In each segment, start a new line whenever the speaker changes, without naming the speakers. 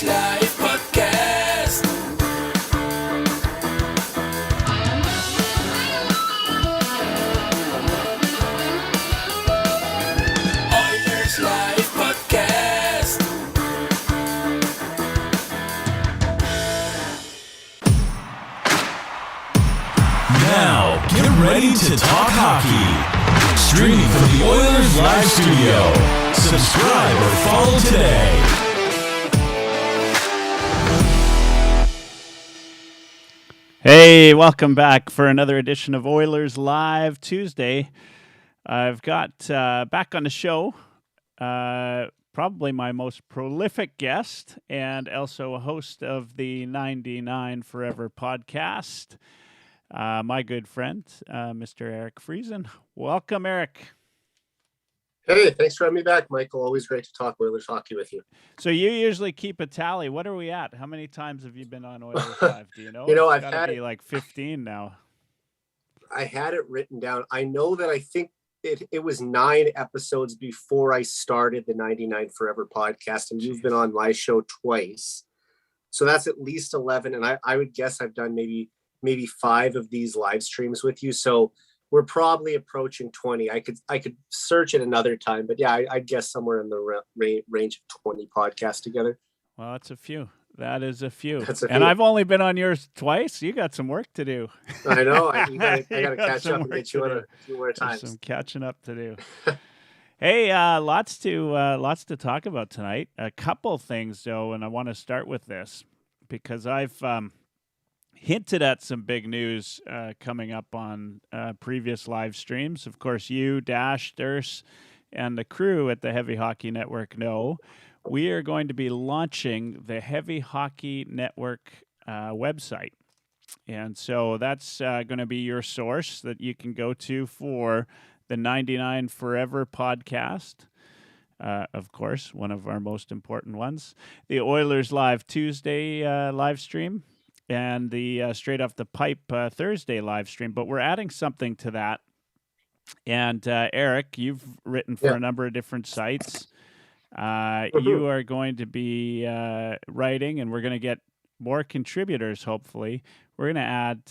Oilerslive Podcast. Oilerslive Podcast.
Now, get ready to talk hockey. Streaming from the Oilers Live Studio. Subscribe or follow today.
Hey, welcome back for another edition of Oilers Live Tuesday. I've got back on the show probably my most prolific guest and also a host of the 99 Forever podcast, my good friend, Mr. Eric Friesen. Welcome, Eric.
Hey, thanks for having me back, Michael. Always great to talk Oilers hockey with you.
So you usually keep a tally. What are we at? How many times have you been on Oilers Live? Do you know?
I've
gotta
had
be like 15 now.
I had it written down. I know that I think it was 9 episodes before I started the 99 Forever podcast, and you've been on my show twice. So that's at least 11. And I would guess I've done maybe 5 of these live streams with you. So we're probably approaching 20. I could search it another time, but yeah, I'd guess somewhere in the range of 20 podcasts together.
Well, that's a few. That is a few.
That's a few.
And I've only been on yours twice. You got some work to do.
I know. I got to catch
some
up and
work
get you on
to
a few more
There's
times.
some catching up to do. Hey, lots to talk about tonight. A couple things though, and I want to start with this because I've hinted at some big news coming up on previous live streams. Of course, you, Dash, Durst, and the crew at the Heavy Hockey Network know we are going to be launching the Heavy Hockey Network website. And so that's going to be your source that you can go to for the 99 Forever podcast. Of course, one of our most important ones. The Oilers Live Tuesday live stream. And the Straight Off the Pipe Thursday live stream. But we're adding something to that. And Eric, you've written for a number of different sites. You are going to be writing, and we're going to get more contributors, hopefully. We're going to add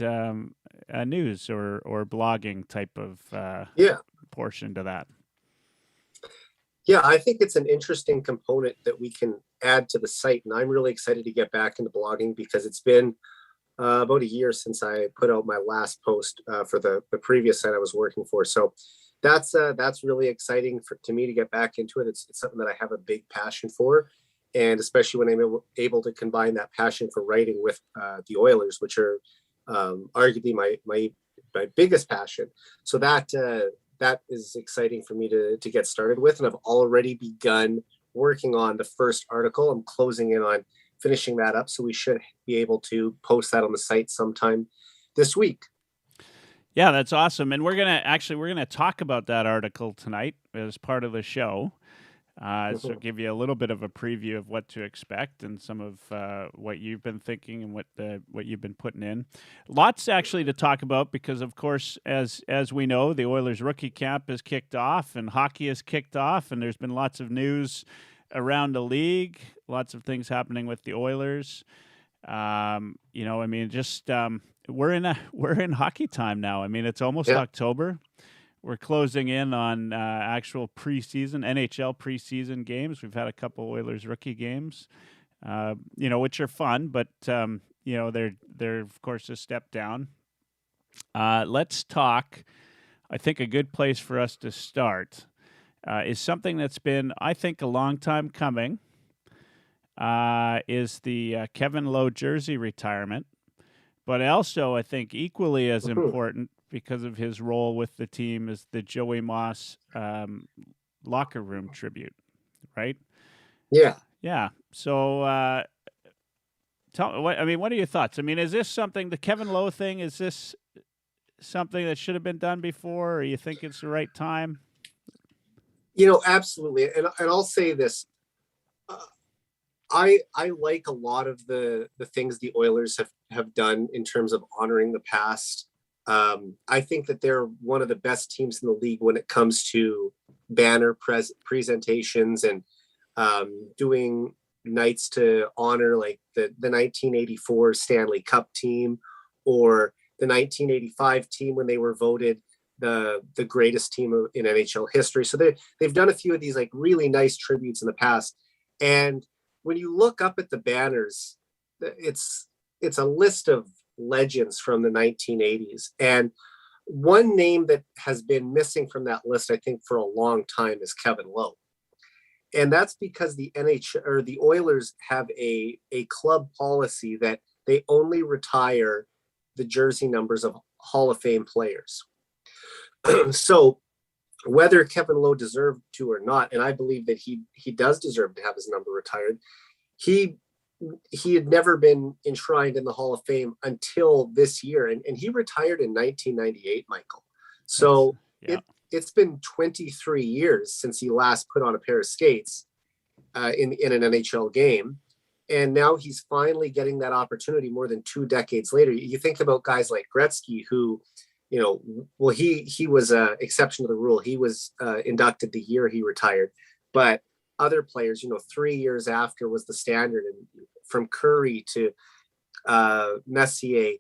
a news or blogging type of portion to that.
Yeah, I think it's an interesting component that we can add to the site. And I'm really excited to get back into blogging because it's been about a year since I put out my last post for the previous site I was working for. So that's really exciting to me to get back into it. It's something that I have a big passion for. And especially when I'm able to combine that passion for writing with the Oilers, which are arguably my biggest passion. So that is exciting for me to get started with. And I've already begun working on the first article. I'm closing in on finishing that up. So we should be able to post that on the site sometime this week.
Yeah, that's awesome. And we're going to talk about that article tonight as part of the show. So give you a little bit of a preview of what to expect and some of what you've been thinking and what you've been putting in. Lots actually to talk about because, of course, as we know, the Oilers rookie camp is kicked off and hockey is kicked off, and there's been lots of news around the league, lots of things happening with the Oilers. We're in hockey time now. I mean, it's almost October. We're closing in on actual preseason, NHL preseason games. We've had a couple Oilers rookie games, which are fun, but they're of course a step down. Let's talk. I think a good place for us to start is something that's been, I think, a long time coming. Is the Kevin Lowe jersey retirement, but also I think equally as important, because of his role with the team, is the Joey Moss locker room tribute, right?
Yeah.
Yeah. So what are your thoughts? I mean, is this something, the Kevin Lowe thing, is this something that should have been done before, or you think it's the right time?
Absolutely. And I'll say this. I like a lot of the things the Oilers have done in terms of honoring the past. I think that they're one of the best teams in the league when it comes to banner presentations and doing nights to honor like the 1984 Stanley Cup team or the 1985 team when they were voted the greatest team in NHL history. So they've done a few of these like really nice tributes in the past. And when you look up at the banners, it's a list of legends from the 1980s. And one name that has been missing from that list, I think, for a long time is Kevin Lowe. And that's because the NHL or the Oilers have a club policy that they only retire the jersey numbers of Hall of Fame players. So whether Kevin Lowe deserved to or not, and I believe that he does deserve to have his number retired, he had never been enshrined in the Hall of Fame until this year. And he retired in 1998, Michael. So it's been 23 years since he last put on a pair of skates in an NHL game. And now he's finally getting that opportunity more than 2 decades later. You think about guys like Gretzky, who, well, he was an exception to the rule. He was inducted the year he retired. But other players, 3 years after was the standard. And from Curry to Messier,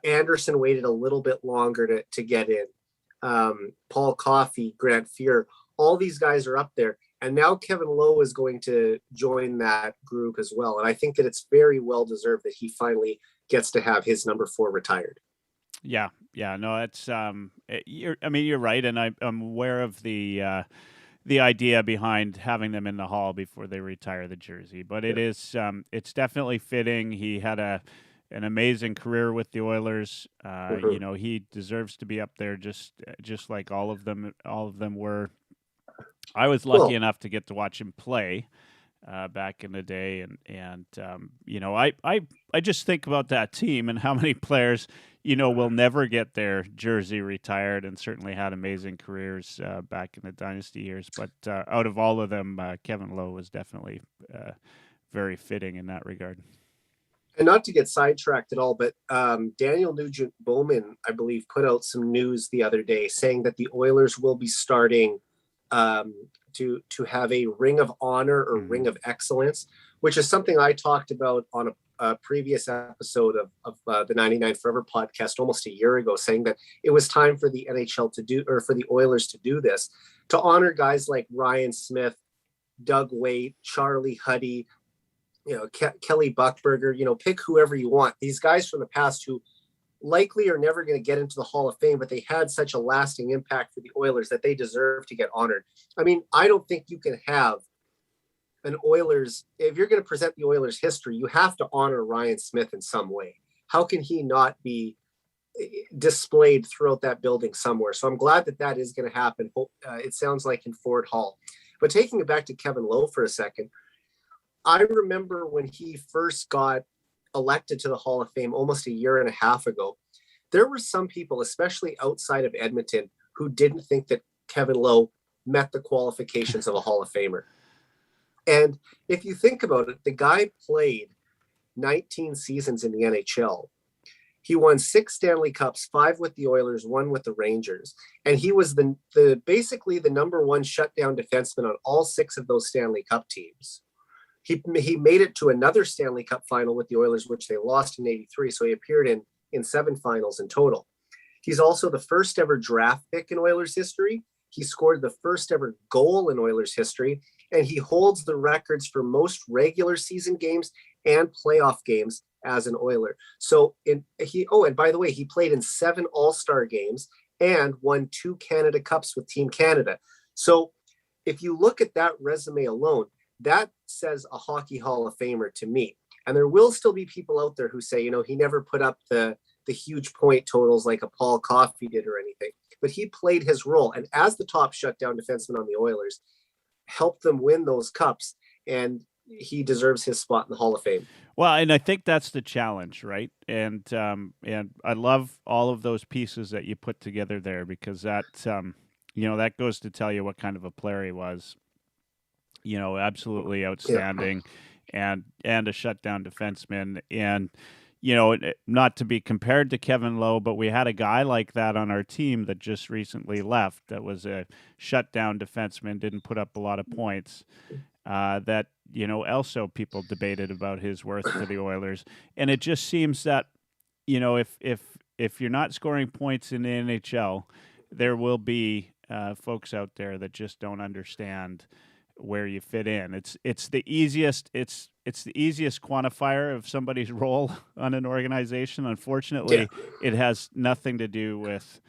Anderson waited a little bit longer to get in. Paul Coffey, Grant Fuhr, all these guys are up there. And now Kevin Lowe is going to join that group as well. And I think that it's very well deserved that he finally gets to have his number 4 retired. Yeah.
No, it's you're right, and I'm aware of the idea behind having them in the Hall before they retire the jersey. But it is it's definitely fitting. He had an amazing career with the Oilers. He deserves to be up there, just like all of them were. I was lucky enough to get to watch him play back in the day, and I just think about that team and how many players will never get their jersey retired, and certainly had amazing careers back in the dynasty years. But out of all of them, Kevin Lowe was definitely very fitting in that regard.
And not to get sidetracked at all, but Daniel Nugent Bowman, I believe, put out some news the other day saying that the Oilers will be starting to have a Ring of Honor or Ring of Excellence, which is something I talked about on a previous episode of the 99 Forever podcast almost a year ago, saying that it was time for the NHL to do, or for the Oilers to do this, to honor guys like Ryan Smith, Doug Weight, Charlie Huddy, Kelly Buchberger, pick whoever you want. These guys from the past who likely are never going to get into the Hall of Fame, but they had such a lasting impact for the Oilers that they deserve to get honored. I mean, I don't think you can have an Oilers, if you're going to present the Oilers history, you have to honor Ryan Smith in some way. How can he not be displayed throughout that building somewhere? So I'm glad that is going to happen. It sounds like in Ford Hall. But taking it back to Kevin Lowe for a second, I remember when he first got elected to the Hall of Fame almost a year and a half ago, there were some people, especially outside of Edmonton, who didn't think that Kevin Lowe met the qualifications of a Hall of Famer. And if you think about it, the guy played 19 seasons in the NHL. He won 6 Stanley Cups, 5 with the Oilers, 1 with the Rangers. And he was basically the number 1 shutdown defenseman on all 6 of those Stanley Cup teams. He made it to another Stanley Cup final with the Oilers, which they lost in '83. So he appeared in 7 finals in total. He's also the first ever draft pick in Oilers history. He scored the first ever goal in Oilers history, and he holds the records for most regular season games and playoff games as an Oiler. So and by the way, he played in 7 All-Star games and won 2 Canada Cups with Team Canada. So if you look at that resume alone, that says a Hockey Hall of Famer to me. And there will still be people out there who say, he never put up the huge point totals like a Paul Coffey did or anything, but he played his role. And as the top shutdown defenseman on the Oilers, helped them win those cups. And he deserves his spot in the Hall of Fame.
Well, and I think that's the challenge, right? And I love all of those pieces that you put together there, because that, that goes to tell you what kind of a player he was. Absolutely outstanding, and a shutdown defenseman. And, not to be compared to Kevin Lowe, but we had a guy like that on our team that just recently left, that was a shutdown defenseman, didn't put up a lot of points. that, also people debated about his worth to the Oilers. And it just seems that, if you're not scoring points in the NHL, there will be folks out there that just don't understand where you fit in. It's the easiest quantifier of somebody's role on an organization. Unfortunately, it has nothing to do with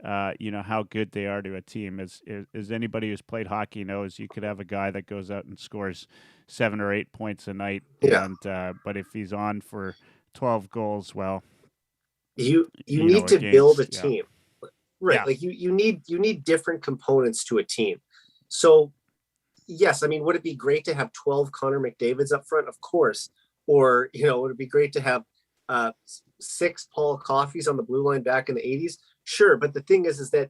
how good they are to a team. As anybody who's played hockey knows, you could have a guy that goes out and scores 7 or 8 points a night, and but if he's on for 12 goals, well,
you need to build a team, right?
Yeah.
Like you need different components to a team. So yes, I mean, would it be great to have 12 Conor McDavids up front? Of course. Or, would it be great to have 6 Paul Coffeys on the blue line back in the 80s? Sure. But the thing is that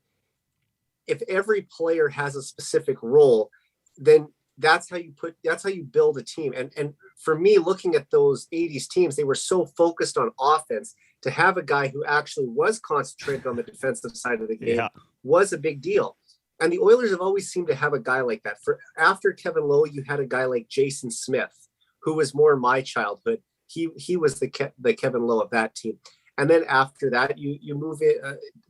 if every player has a specific role, then that's how you build a team. And for me, looking at those 80s teams, they were so focused on offense. To have a guy who actually was concentrated on the defensive side of the game was a big deal. And the Oilers have always seemed to have a guy like that. After Kevin Lowe, you had a guy like Jason Smith, who was more my childhood. He was the Kevin Lowe of that team. And then after that, you move it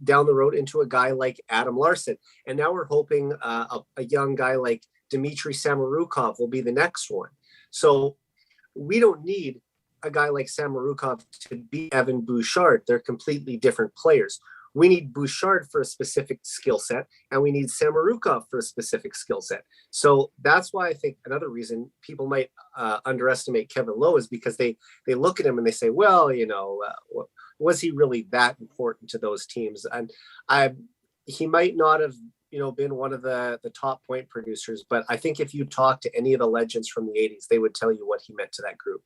down the road into a guy like Adam Larson. And now we're hoping a young guy like Dmitry Samorukov will be the next one. So we don't need a guy like Samorukov to be Evan Bouchard. They're completely different players. We need Bouchard for a specific skill set, and we need Samorukov for a specific skill set. So that's why I think another reason people might underestimate Kevin Lowe is because they look at him and they say, well, was he really that important to those teams? And he might not have, been one of the top point producers, but I think if you talk to any of the legends from the 80s, they would tell you what he meant to that group.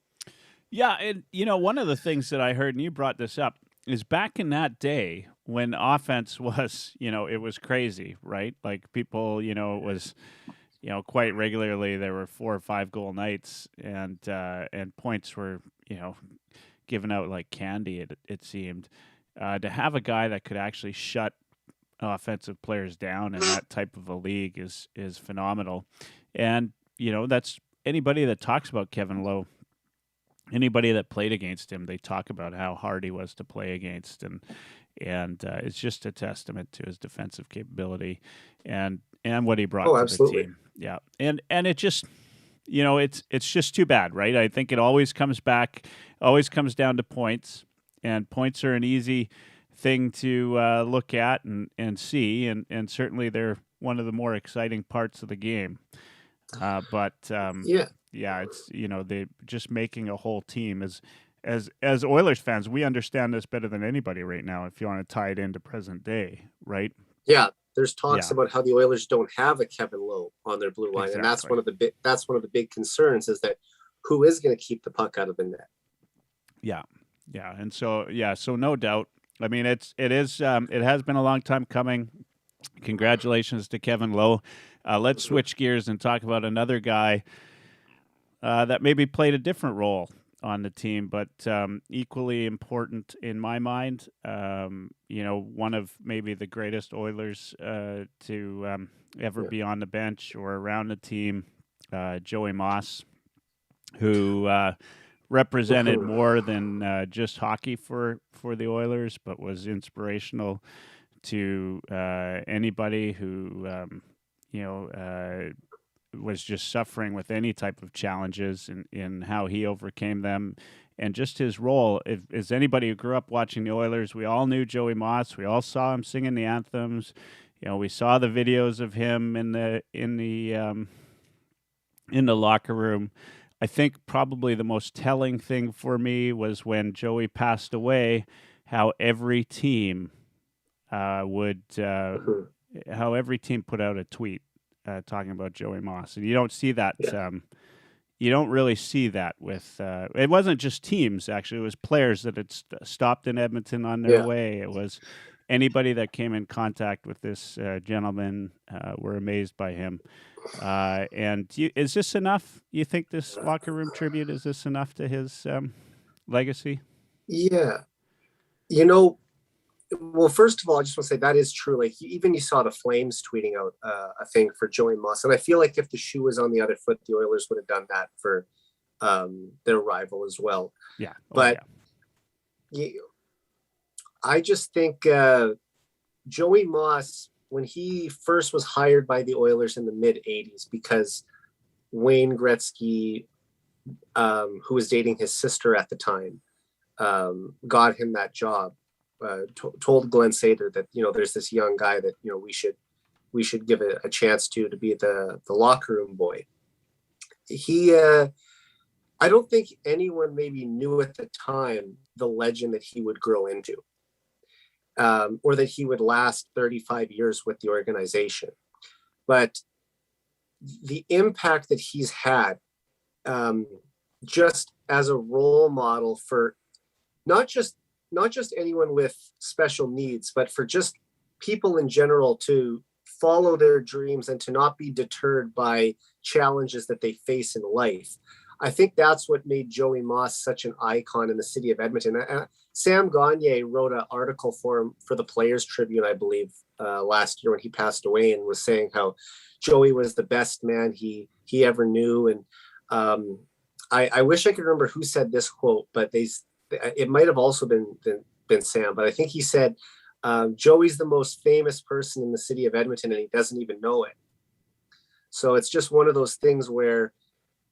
Yeah, and one of the things that I heard, and you brought this up, is back in that day when offense was, it was crazy, right? Like people, it was, quite regularly there were 4 or 5 goal nights, and points were, given out like candy. It seemed to have a guy that could actually shut offensive players down in that type of a league is phenomenal. And that's anybody that talks about Kevin Lowe. Anybody that played against him, they talk about how hard he was to play against, and it's just a testament to his defensive capability and what he brought to the team. Yeah, and it just it's just too bad, right? I think it always comes down to points, and points are an easy thing to look at and see, and certainly they're one of the more exciting parts of the game. Yeah, it's they just making a whole team as Oilers fans, we understand this better than anybody right now. If you want to tie it into present day, right?
Yeah, there's talks about how the Oilers don't have a Kevin Lowe on their blue line, and that's one of the big concerns is that who is going to keep the puck out of the net.
Yeah, and so no doubt. I mean, it has been a long time coming. Congratulations to Kevin Lowe. Let's switch gears and talk about another guy that maybe played a different role on the team, but equally important in my mind. One of maybe the greatest Oilers to ever be on the bench or around the team, Joey Moss, who represented more than just hockey for the Oilers, but was inspirational to anybody who was just suffering with any type of challenges in how he overcame them, and just his role. As anybody who grew up watching the Oilers, we all knew Joey Moss. We all saw him singing the anthems. We saw the videos of him in the locker room. I think probably the most telling thing for me was when Joey passed away, how every team put out a tweet talking about Joey Moss, and you don't see that. You don't really see that with. It wasn't just teams; actually, it was players that had stopped in Edmonton on their way. It was anybody that came in contact with this gentleman were amazed by him. Is this enough? You think this locker room tribute, is this enough to his legacy?
Yeah, Well, first of all, I just want to say that is true. Like even you saw the Flames tweeting out a thing for Joey Moss, and I feel like if the shoe was on the other foot, the Oilers would have done that for their rival as well.
Yeah.
But I just think Joey Moss, when he first was hired by the Oilers in the mid '80s, because Wayne Gretzky, who was dating his sister at the time, got him that job. Told Glenn Sater that there's this young guy that we should give a chance to be the locker room boy. He I don't think anyone maybe knew at the time the legend that he would grow into, or that he would last 35 years with the organization. But the impact that he's had, just as a role model for not just anyone with special needs, but for just people in general to follow their dreams and to not be deterred by challenges that they face in life. I think that's what made Joey Moss such an icon in the city of Edmonton. Sam Gagner wrote an article for him for the Players Tribune, I believe, last year when he passed away, and was saying how Joey was the best man he ever knew. And I wish I could remember who said this quote, but it might have also been Sam, but I think he said, Joey's the most famous person in the city of Edmonton and he doesn't even know it. So it's just one of those things where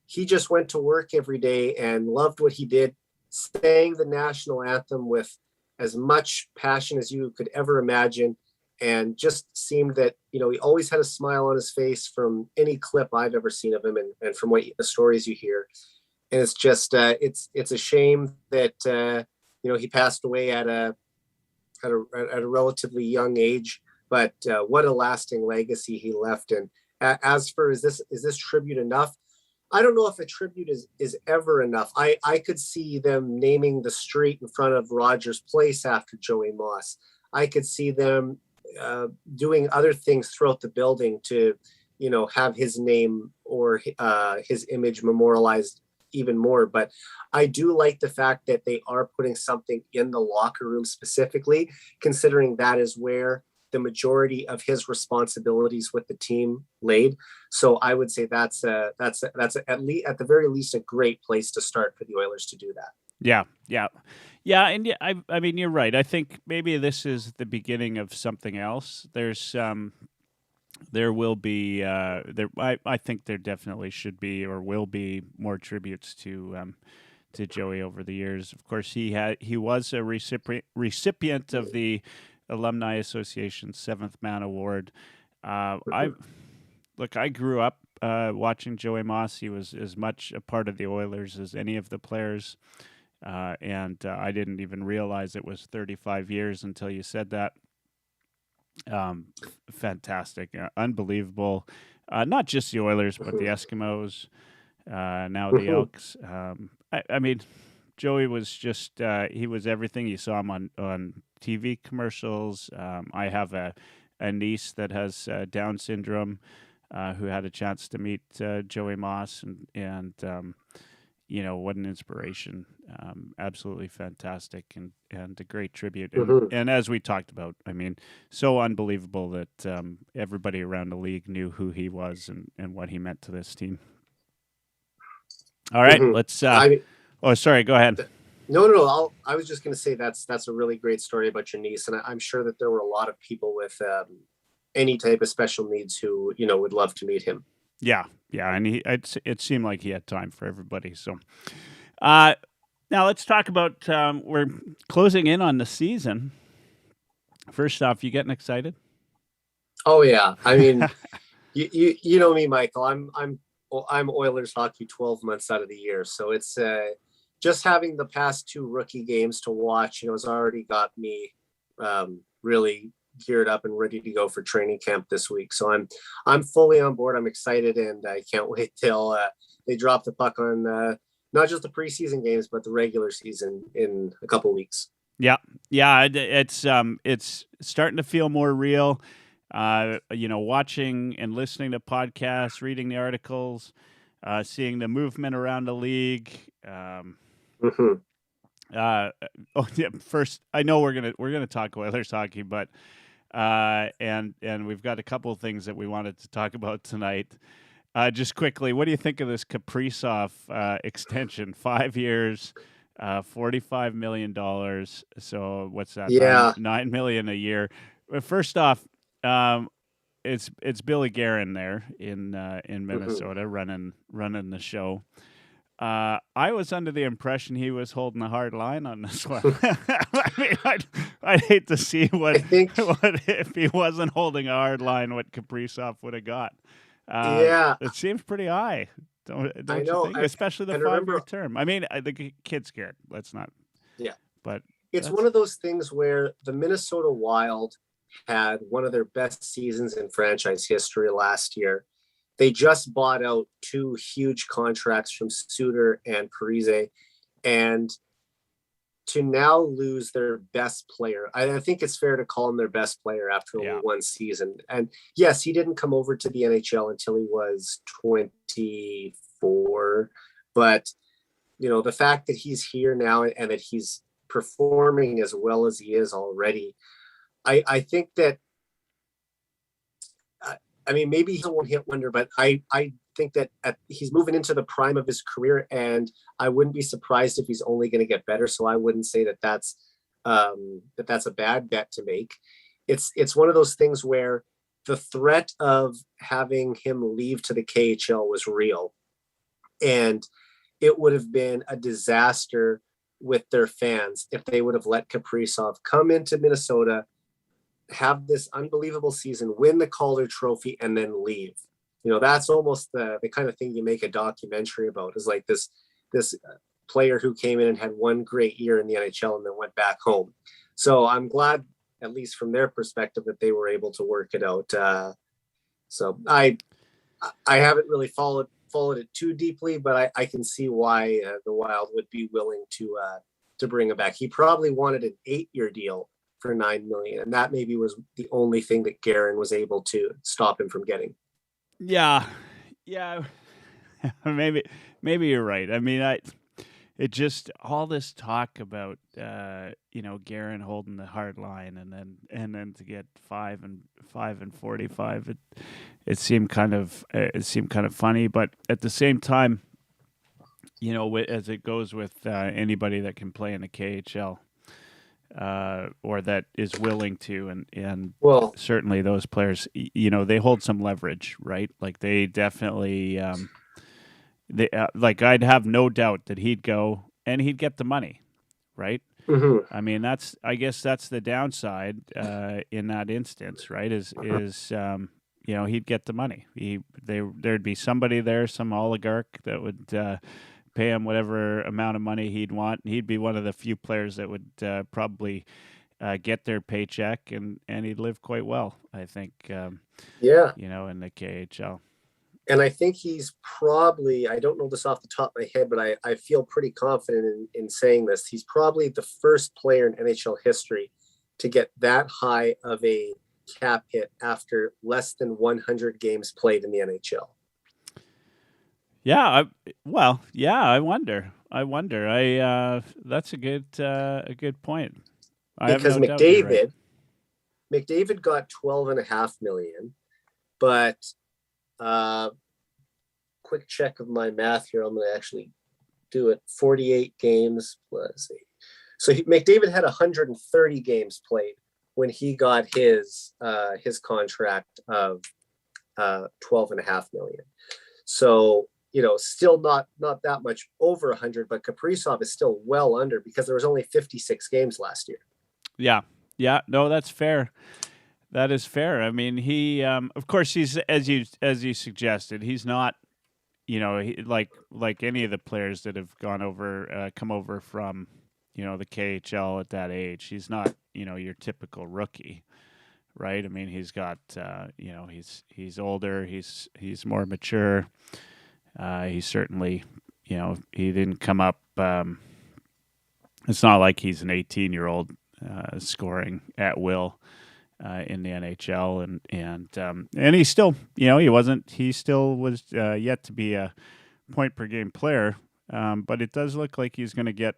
he just went to work every day and loved what he did, sang the national anthem with as much passion as you could ever imagine, and just seemed that, he always had a smile on his face from any clip I've ever seen of him and from the stories you hear. And it's just, it's a shame that, he passed away at a relatively young age, but what a lasting legacy he left. And as for, is this tribute enough? I don't know if a tribute is ever enough. I could see them naming the street in front of Rogers Place after Joey Moss. I could see them doing other things throughout the building to, have his name or his image memorialized even more. But I do like the fact that they are putting something in the locker room specifically, considering that is where the majority of his responsibilities with the team laid. So I would say that's at the very least a great place to start for the Oilers to do that.
Yeah. And I mean, you're right. I think maybe this is the beginning of something else. There will be I think there definitely should be or will be more tributes to Joey over the years. Of course, he was a recipient of the Alumni Association's 7th Man Award. I grew up watching Joey Moss. He was as much a part of the Oilers as any of the players, and I didn't even realize it was 35 years until you said that. Fantastic, unbelievable. Not just the Oilers, but the Eskimos, now the Elks. I mean, Joey was just, he was everything. You saw him on TV commercials. I have a niece that has Down syndrome, who had a chance to meet Joey Moss, and what an inspiration. Absolutely fantastic and a great tribute. And as we talked about, I mean, so unbelievable that everybody around the league knew who he was and what he meant to this team. All right, let's... sorry, go ahead.
No. I was just going to say that's a really great story about your niece. And I'm sure that there were a lot of people with any type of special needs who, would love to meet him.
Yeah. And it seemed like he had time for everybody. So now let's talk about, we're closing in on the season. First off, you getting excited?
Oh yeah. I mean, you know me, Michael, I'm Oilers hockey 12 months out of the year. So it's just having the past 2 rookie games to watch, has already got me really geared up and ready to go for training camp this week. So I'm fully on board. I'm excited, and I can't wait till they drop the puck on not just the preseason games, but the regular season in a couple weeks.
Yeah, it's starting to feel more real. Watching and listening to podcasts, reading the articles, seeing the movement around the league. Oh yeah. First, I know we're gonna talk Oilers hockey, but and we've got a couple of things that we wanted to talk about tonight. Just quickly, what do you think of this Kaprizov extension? 5 years, $45 million. So what's that?
Yeah.
9 million a year. First off, um, it's Billy Guerin there in
Mhm.
Minnesota running the show. I was under the impression he was holding a hard line on this one. I mean, I'd hate to see
I think,
what if he wasn't holding a hard line, what Kaprizov would have got.
yeah,
It seems pretty high,
I
don't you
know.
think? Especially the
And
5 year
remember,
term. I mean, the kid's scared. Let's not.
yeah,
But
it's one
that's
of those things where the Minnesota Wild had one of their best seasons in franchise history last year. They just bought out two huge contracts from Suter and Parise, and to now lose their best player, I think it's fair to call him their best player after only
yeah,
one season. And yes, he didn't come over to the NHL until he was 24, but the fact that he's here now and that he's performing as well as he is already, I think that, I mean, maybe he's a one hit wonder, but I think that he's moving into the prime of his career, and I wouldn't be surprised if he's only going to get better. So I wouldn't say that that's a bad bet to make. It's one of those things where the threat of having him leave to the KHL was real, and it would have been a disaster with their fans if they would have let Kaprizov come into Minnesota, have this unbelievable season, win the Calder Trophy, and then leave. That's almost the kind of thing you make a documentary about, is like this player who came in and had one great year in the NHL and then went back home. So I'm glad, at least from their perspective, that they were able to work it out. So I haven't really followed it too deeply, but I can see why the Wild would be willing to bring him back. He probably wanted an 8-year deal for $9 million, and that maybe was the only thing that Guerin was able to stop him from getting.
yeah, yeah. maybe you're right. I mean, it just all this talk about Guerin holding the hard line and then to get 5 and 45, it seemed kind of funny, but at the same time, as it goes with anybody that can play in the KHL, or that is willing to, and
Well,
certainly those players, they hold some leverage, right? Like they definitely. Like I'd have no doubt that he'd go and he'd get the money, right?
mhm.
I mean, I guess that's the downside in that instance, right? Is he'd get the money. There'd be somebody there, some oligarch that would pay him whatever amount of money he'd want. He'd be one of the few players that would probably get their paycheck and he'd live quite well, I think.
Yeah.
In the KHL.
And I think he's probably, I don't know this off the top of my head, but I feel pretty confident in saying this. He's probably the first player in NHL history to get that high of a cap hit after less than 100 games played in the NHL.
Yeah, I wonder. That's a good point. I have
Because
no doubt you're right.
McDavid got 12.5 million, but quick check of my math here. I'm going to actually do it. 48 games. Let's see. So McDavid had 130 games played when he got his contract of 12.5 million. So still not that much over 100, but Kaprizov is still well under because there was only 56 games last year.
Yeah. No, that's fair. That is fair. I mean, he, of course, he's as you suggested, he's not, like any of the players that have come over from, the KHL at that age. He's not, your typical rookie, right? I mean, he's got, he's older, he's more mature. He certainly, he didn't come up. It's not like he's an 18-year-old scoring at will. In the NHL, and he still, he still was yet to be a point per game player, but it does look like he's going to get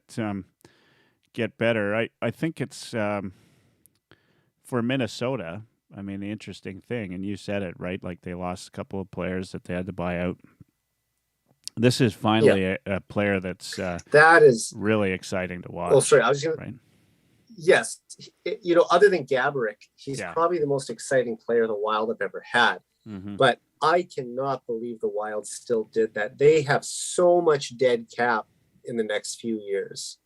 get better. I think it's for Minnesota. I mean, the interesting thing, and you said it, right? Like they lost a couple of players that they had to buy out. This is finally a player that's
that is
really exciting to watch.
Oh, sorry. I was going
right?
Yes. Other than Gaborik, he's
Yeah.
probably the most exciting player the Wild have ever had.
Mm-hmm.
But I cannot believe the Wild still did that. They have so much dead cap in the next few years.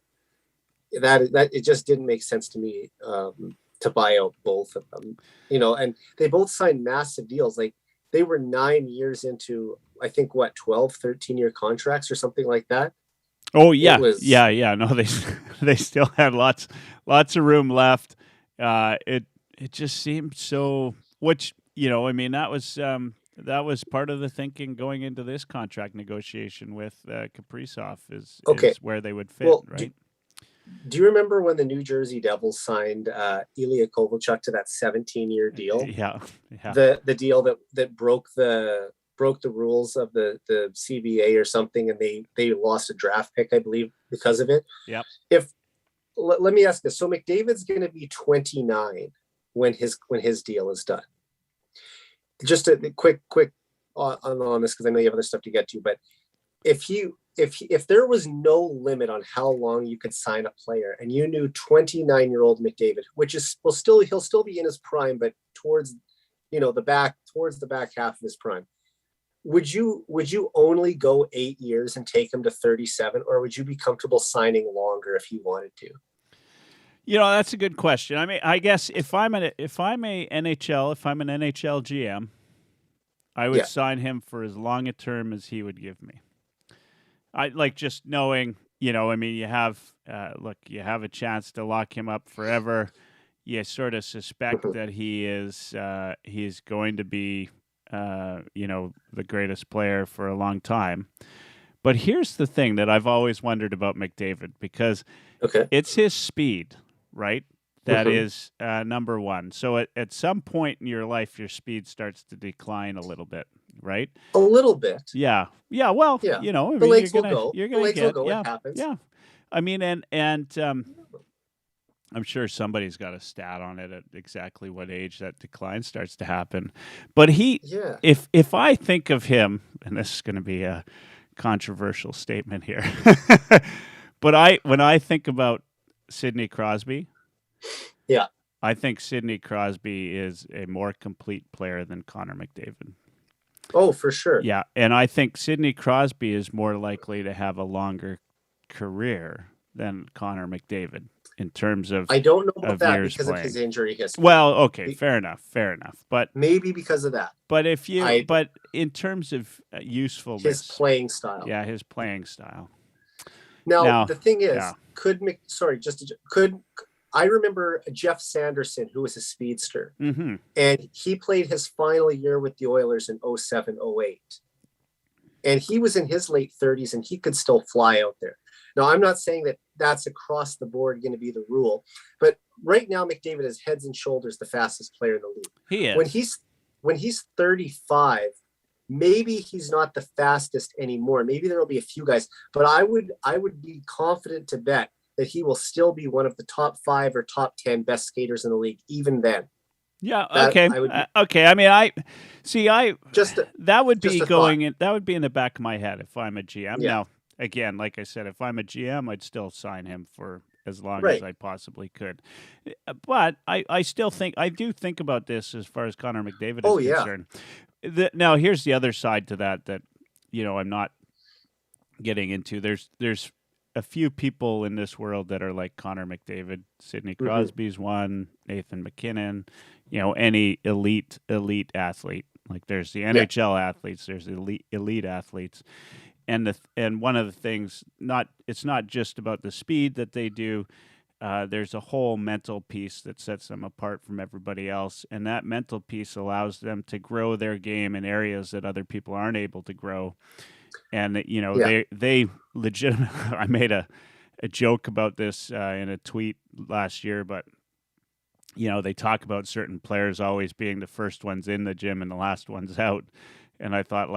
That it just didn't make sense to me to buy out both of them. And they both signed massive deals. Like they were 9 years into, I think, 12, 13-year contracts or something like that.
Oh yeah, yeah. No, they still had lots of room left. It just seemed so. Which I mean, that was part of the thinking going into this contract negotiation with Kaprizov is where they would fit, right?
Do you remember when the New Jersey Devils signed Ilya Kovalchuk to that 17-year deal?
Yeah.
The deal that broke the rules of the CBA or something, and they lost a draft pick, I believe, because of it.
Yep.
Let me ask this: so McDavid's going to be 29 when his deal is done. Just a quick on this, because I know you have other stuff to get to, but if there was no limit on how long you could sign a player, and you knew 29-year-old McDavid, which is he'll still be in his prime, but towards the back half of his prime, would you only go 8 years and take him to 37, or would you be comfortable signing longer if you wanted to?
That's a good question. I mean, I guess if I'm an NHL GM, I would sign him for as long a term as he would give me. I like just knowing, I mean, you have a chance to lock him up forever. You sort of suspect that he's going to be, the greatest player for a long time. But here's the thing that I've always wondered about McDavid, because it's his speed, right? That is number one. So at some point in your life, your speed starts to decline a little bit, right?
A little bit.
Yeah. Well,
yeah.
I mean,
the legs will go.
You're going to get,
will go. It happens.
Yeah. I mean, and I'm sure somebody's got a stat on it at exactly what age that decline starts to happen. But if I think of him, and this is going to be a controversial statement here, but when I think about Sidney Crosby, I think Sidney Crosby is a more complete player than Conor McDavid.
Oh, for sure.
Yeah, and I think Sidney Crosby is more likely to have a longer career than Conor McDavid in terms of
I don't know about that because
playing.
of his injury history.
Well, okay, fair enough. But
maybe because of that.
But but in terms of usefulness,
his playing style.
Yeah, his playing style.
Now the thing is, I remember Jeff Sanderson, who was a speedster, and he played his final year with the Oilers in 07-08. And he was in his late 30s, and he could still fly out there. Now, I'm not saying that that's across the board going to be the rule, but right now McDavid is heads and shoulders the fastest player in the league.
He is.
When he's 35, maybe he's not the fastest anymore. Maybe there will be a few guys, but I would be confident to bet that he will still be one of the top 5 or top 10 best skaters in the league, even then.
Yeah. Okay. Okay. I mean, that would be in the back of my head if I'm a GM.
Yeah.
Now, again, like I said, if I'm a GM, I'd still sign him for as long as I possibly could. But I do think about this as far as Conor McDavid is concerned. Now, here's the other side to that I'm not getting into. There's a few people in this world that are like Conor McDavid. Sidney Crosby's one, Nathan McKinnon, any elite athlete. Like there's the NHL athletes, there's elite athletes. And one of the things, it's not just about the speed that they do. There's a whole mental piece that sets them apart from everybody else, and that mental piece allows them to grow their game in areas that other people aren't able to grow. And they legitimately. I made a joke about this in a tweet last year, but they talk about certain players always being the first ones in the gym and the last ones out, and I thought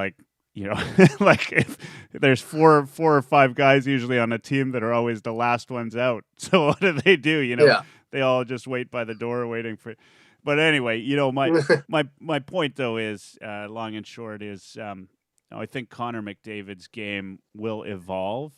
like if there's four or five guys usually on a team that are always the last ones out. So what do?
Yeah.
They all just wait by the door waiting for. But anyway, my point though is long and short is I think Connor McDavid's game will evolve,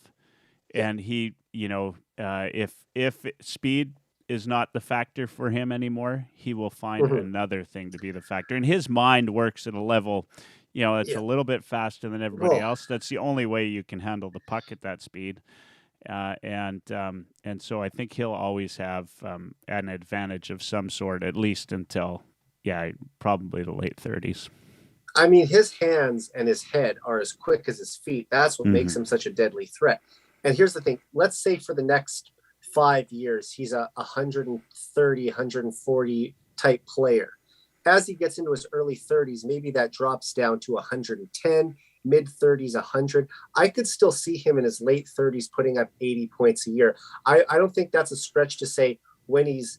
and he if speed is not the factor for him anymore, he will find another thing to be the factor. And his mind works at a level, it's a little bit faster than everybody else. That's the only way you can handle the puck at that speed. And so I think he'll always have an advantage of some sort, at least until, probably the late 30s.
I mean, his hands and his head are as quick as his feet. That's what makes him such a deadly threat. And here's the thing. Let's say for the next 5 years, he's a 130, 140 type player. As he gets into his early 30s, maybe that drops down to 110, mid 30s, 100. I could still see him in his late 30s putting up 80 points a year. I don't think that's a stretch to say when he's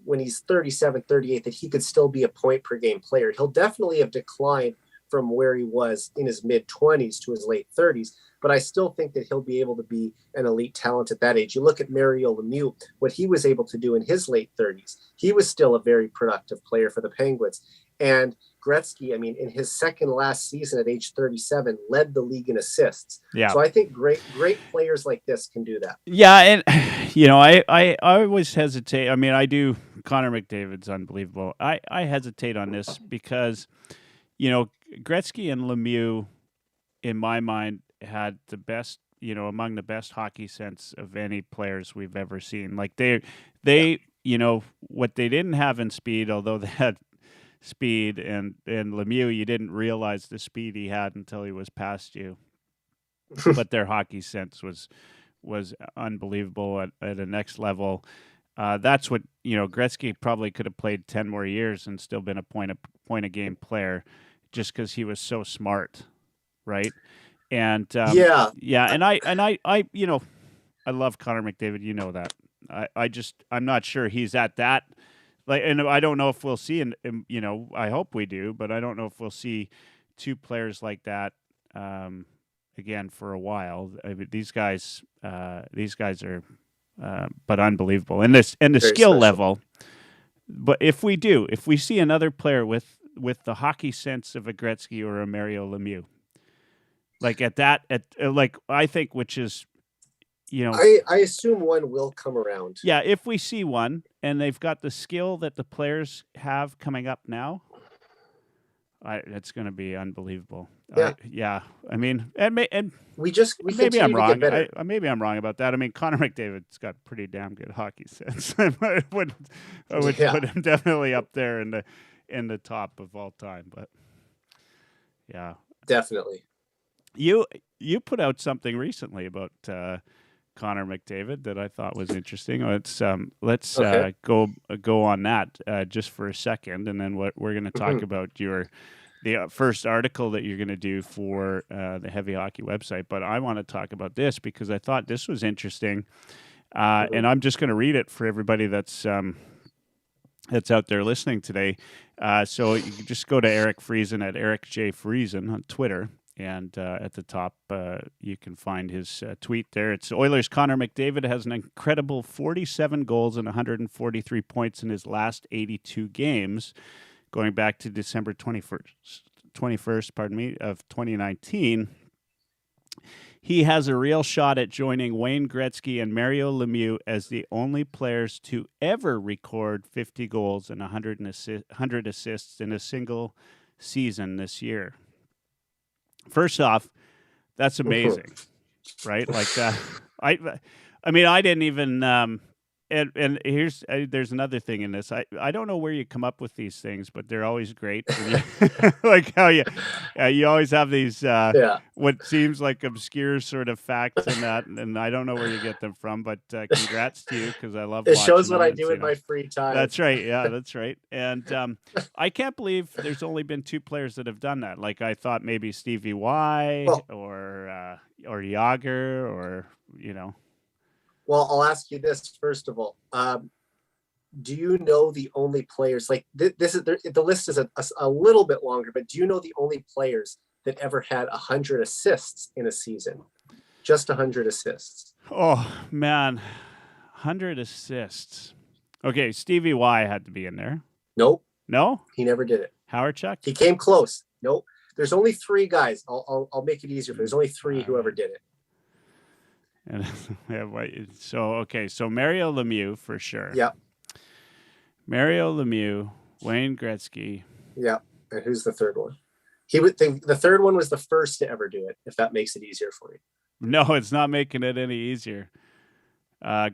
when he's 37, 38, that he could still be a point per game player. He'll definitely have declined from where he was in his mid 20s to his late 30s. But I still think that he'll be able to be an elite talent at that age. You look at Mario Lemieux, what he was able to do in his late 30s. He was still a very productive player for the Penguins. And Gretzky, I mean, in his second last season at age 37, led the league in assists.
Yeah.
So I think great players like this can do that.
Yeah, and I always hesitate. I mean, I do. Connor McDavid's unbelievable. I hesitate on this because, Gretzky and Lemieux, in my mind, had the best, among the best hockey sense of any players we've ever seen. Like they what they didn't have in speed, although they had speed, and Lemieux, you didn't realize the speed he had until he was past you. But their hockey sense was unbelievable at a next level. That's what, Gretzky probably could have played 10 more years and still been a point a game player, just because he was so smart, right? And and I I love Connor McDavid. You know that. I'm not sure he's at that. And I don't know if we'll see, and I hope we do, but I don't know if we'll see two players like that again for a while. I mean, these guys are, but unbelievable, and the
Very
skill
special.
level. But if we see another player with the hockey sense of a Gretzky or a Mario Lemieux, like I think, which is,
I assume one will come around.
yeah, if we see one and they've got the skill that the players have coming up now, it's going to be unbelievable.
Yeah.
I mean, and
We
maybe I'm
continue to
wrong.
get better.
Maybe I'm wrong about that. I mean, Connor McDavid's got pretty damn good hockey sense. I would put him definitely up there in the top of all time. But yeah,
Definitely.
you put out something recently about Connor McDavid that I thought was interesting. Let's
Okay.
go on that just for a second, and then what we're going to talk about the first article that you're going to do for the Heavy Hockey website. But I want to talk about this because I thought this was interesting, and I'm just going to read it for everybody that's out there listening today. So you can just go to Eric Friesen at Eric J. Friesen on Twitter. And at the top, you can find his tweet there. It's Oilers' Connor McDavid has an incredible 47 goals and 143 points in his last 82 games, going back to December 21st, of 2019. He has a real shot at joining Wayne Gretzky and Mario Lemieux as the only players to ever record 50 goals and 100 assists in a single season this year. First off, that's amazing, right? Like that. I mean, I didn't even. And there's another thing in this. I don't know where you come up with these things, but they're always great. Like how you always have these what seems like obscure sort of facts in that, and I don't know where you get them from. But congrats to you, because I love.
It shows
watching
what I
them.
do in my free time.
That's right. Yeah, that's right. And I can't believe there's only been two players that have done that. Like I thought maybe Stevie Y or Yager or
Well, I'll ask you this first of all. Do you know the only players, like this is the list is a little bit longer, but do you know the only players that ever had 100 assists in a season. Just 100 assists.
Oh, man. 100 assists. Okay, Stevie Y had to be in there.
Nope,
No?
he never did it.
Howard Chuck?
He came close. Nope. There's only 3 guys. I'll make it easier. But there's only 3 who ever did it.
And so Mario Lemieux for sure.
Yeah.
Mario Lemieux, Wayne Gretzky.
Yeah. And who's the third one? The third one was the first to ever do it, if that makes it easier for you.
No, it's not making it any easier.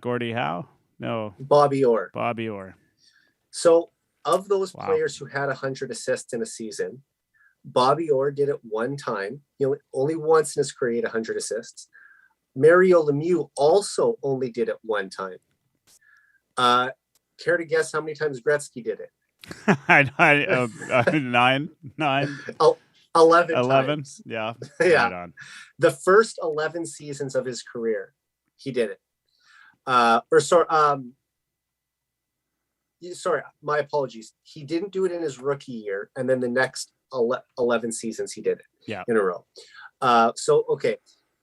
Gordie Howe? No.
Bobby Orr.
Bobby Orr.
So of those players who had 100 assists in a season, Bobby Orr did it one time. Only once in his career he had 100 assists. Mario Lemieux also only did it one time. Care to guess how many times Gretzky did it?
9.
11
11.
times.
Yeah.
Yeah.
Right on.
The first 11 seasons of his career, he did it. Sorry, my apologies. He didn't do it in his rookie year, and then the next 11 seasons he did it in a row. Okay.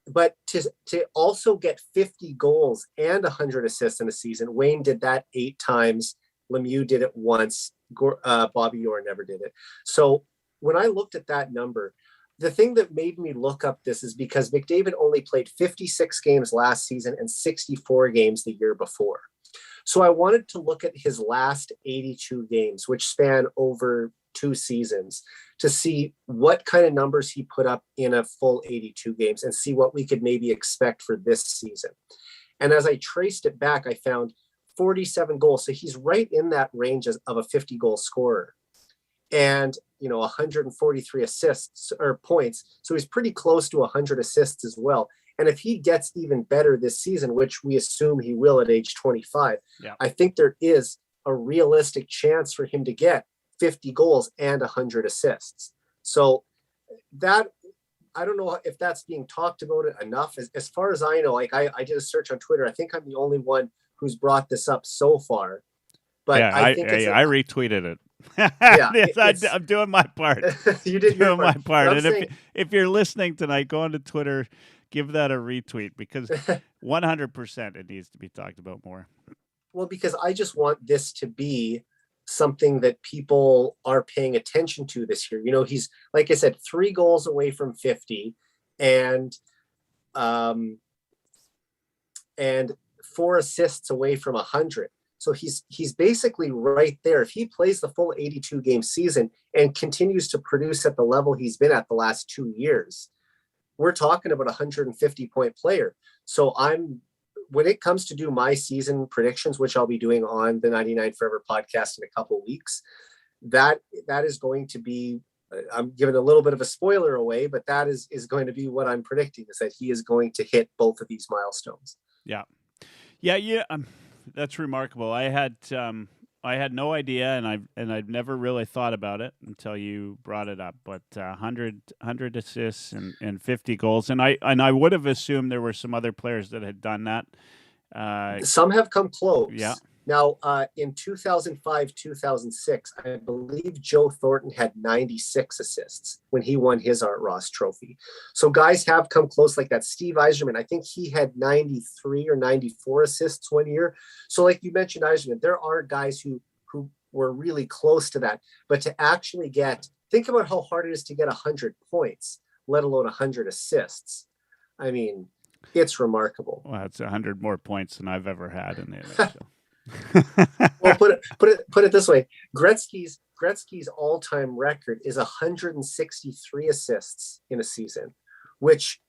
But to also get 50 goals and 100 assists in a season, Wayne did that 8 times. Lemieux did it once. Bobby Orr never did it. So when I looked at that number, the thing that made me look up this is because McDavid only played 56 games last season and 64 games the year before. So I wanted to look at his last 82 games, which span over 2 seasons, to see what kind of numbers he put up in a full 82 games and see what we could maybe expect for this season. And as I traced it back, I found 47 goals. So he's right in that range of a 50 goal scorer, and 143 assists or points. So he's pretty close to 100 assists as well. And if he gets even better this season, which we assume he will at age 25, I think there is a realistic chance for him to get 50 goals and 100 assists. So that, I don't know if that's being talked about enough. As far as I know, like I did a search on Twitter. I think I'm the only one who's brought this up so far. But I think I
retweeted it. I'm doing my part.
You did your
my part.
And
if you're listening tonight, go on to Twitter, give that a retweet, because 100% it needs to be talked about more.
Well, because I just want this to be something that people are paying attention to this year. He's, like I said, 3 goals away from 50 and 4 assists away from 100. So he's basically right there. If he plays the full 82 game season and continues to produce at the level he's been at the last 2 years, we're talking about a 150 point player. So when it comes to do my season predictions, which I'll be doing on the 99 Forever podcast in a couple of weeks, that is going to be, I'm giving a little bit of a spoiler away, but that is going to be what I'm predicting, is that he is going to hit both of these milestones.
Yeah. That's remarkable. I had no idea, and I've never really thought about it until you brought it up. But 100 assists and 50 goals, and I would have assumed there were some other players that had done that.
Some have come close.
Yeah.
Now, in 2005, 2006, I believe Joe Thornton had 96 assists when he won his Art Ross trophy. So guys have come close like that. Steve Yzerman, I think he had 93 or 94 assists one year. So like you mentioned, Yzerman, there are guys who were really close to that. But to actually think about how hard it is to get 100 points, let alone 100 assists. I mean, it's remarkable.
Well, that's 100 more points than I've ever had in the NHL.
Well, put it this way: Gretzky's all-time record is 163 assists in a season, which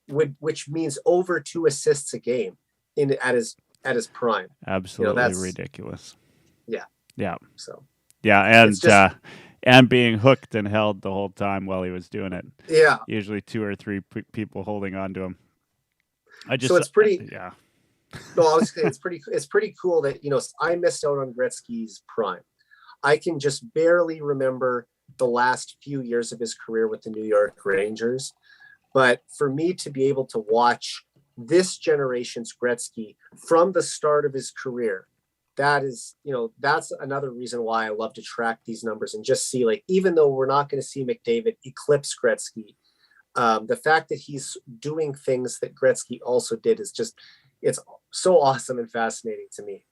means over 2 assists a game at his prime.
Absolutely that's ridiculous. Yeah.
So
and being hooked and held the whole time while he was doing it.
Yeah.
Usually 2 or 3 people holding on to him.
So it's pretty.
Yeah.
No, I was saying it's pretty cool that I missed out on Gretzky's prime. I can just barely remember the last few years of his career with the New York Rangers, but for me to be able to watch this generation's Gretzky from the start of his career, that's another reason why I love to track these numbers and just see, like, even though we're not going to see McDavid eclipse Gretzky, The fact that he's doing things that Gretzky also did is it's so awesome and fascinating to me.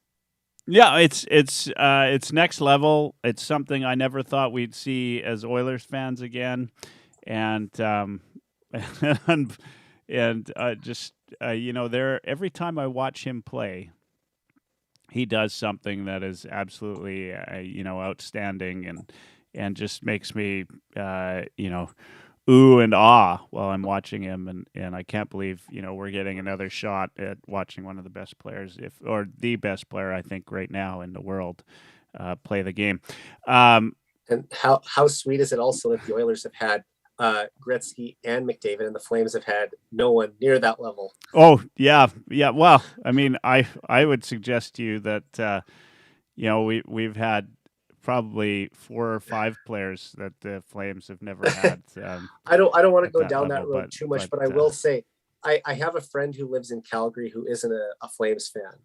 Yeah, it's next level. It's something I never thought we'd see as Oilers fans again, and and just there every time I watch him play, he does something that is absolutely outstanding and just makes me ooh and ah while I'm watching him, and I can't believe we're getting another shot at watching one of the best players, or the best player I think right now in the world, play the game.
And how sweet is it also that the Oilers have had Gretzky and McDavid, and the Flames have had no one near that level.
Oh yeah. Well, I mean, I would suggest to you that we've had probably 4 or 5 players that the Flames have never had.
I don't want to go
that
down
level,
that road too much, but I will say I have a friend who lives in Calgary who isn't a Flames fan.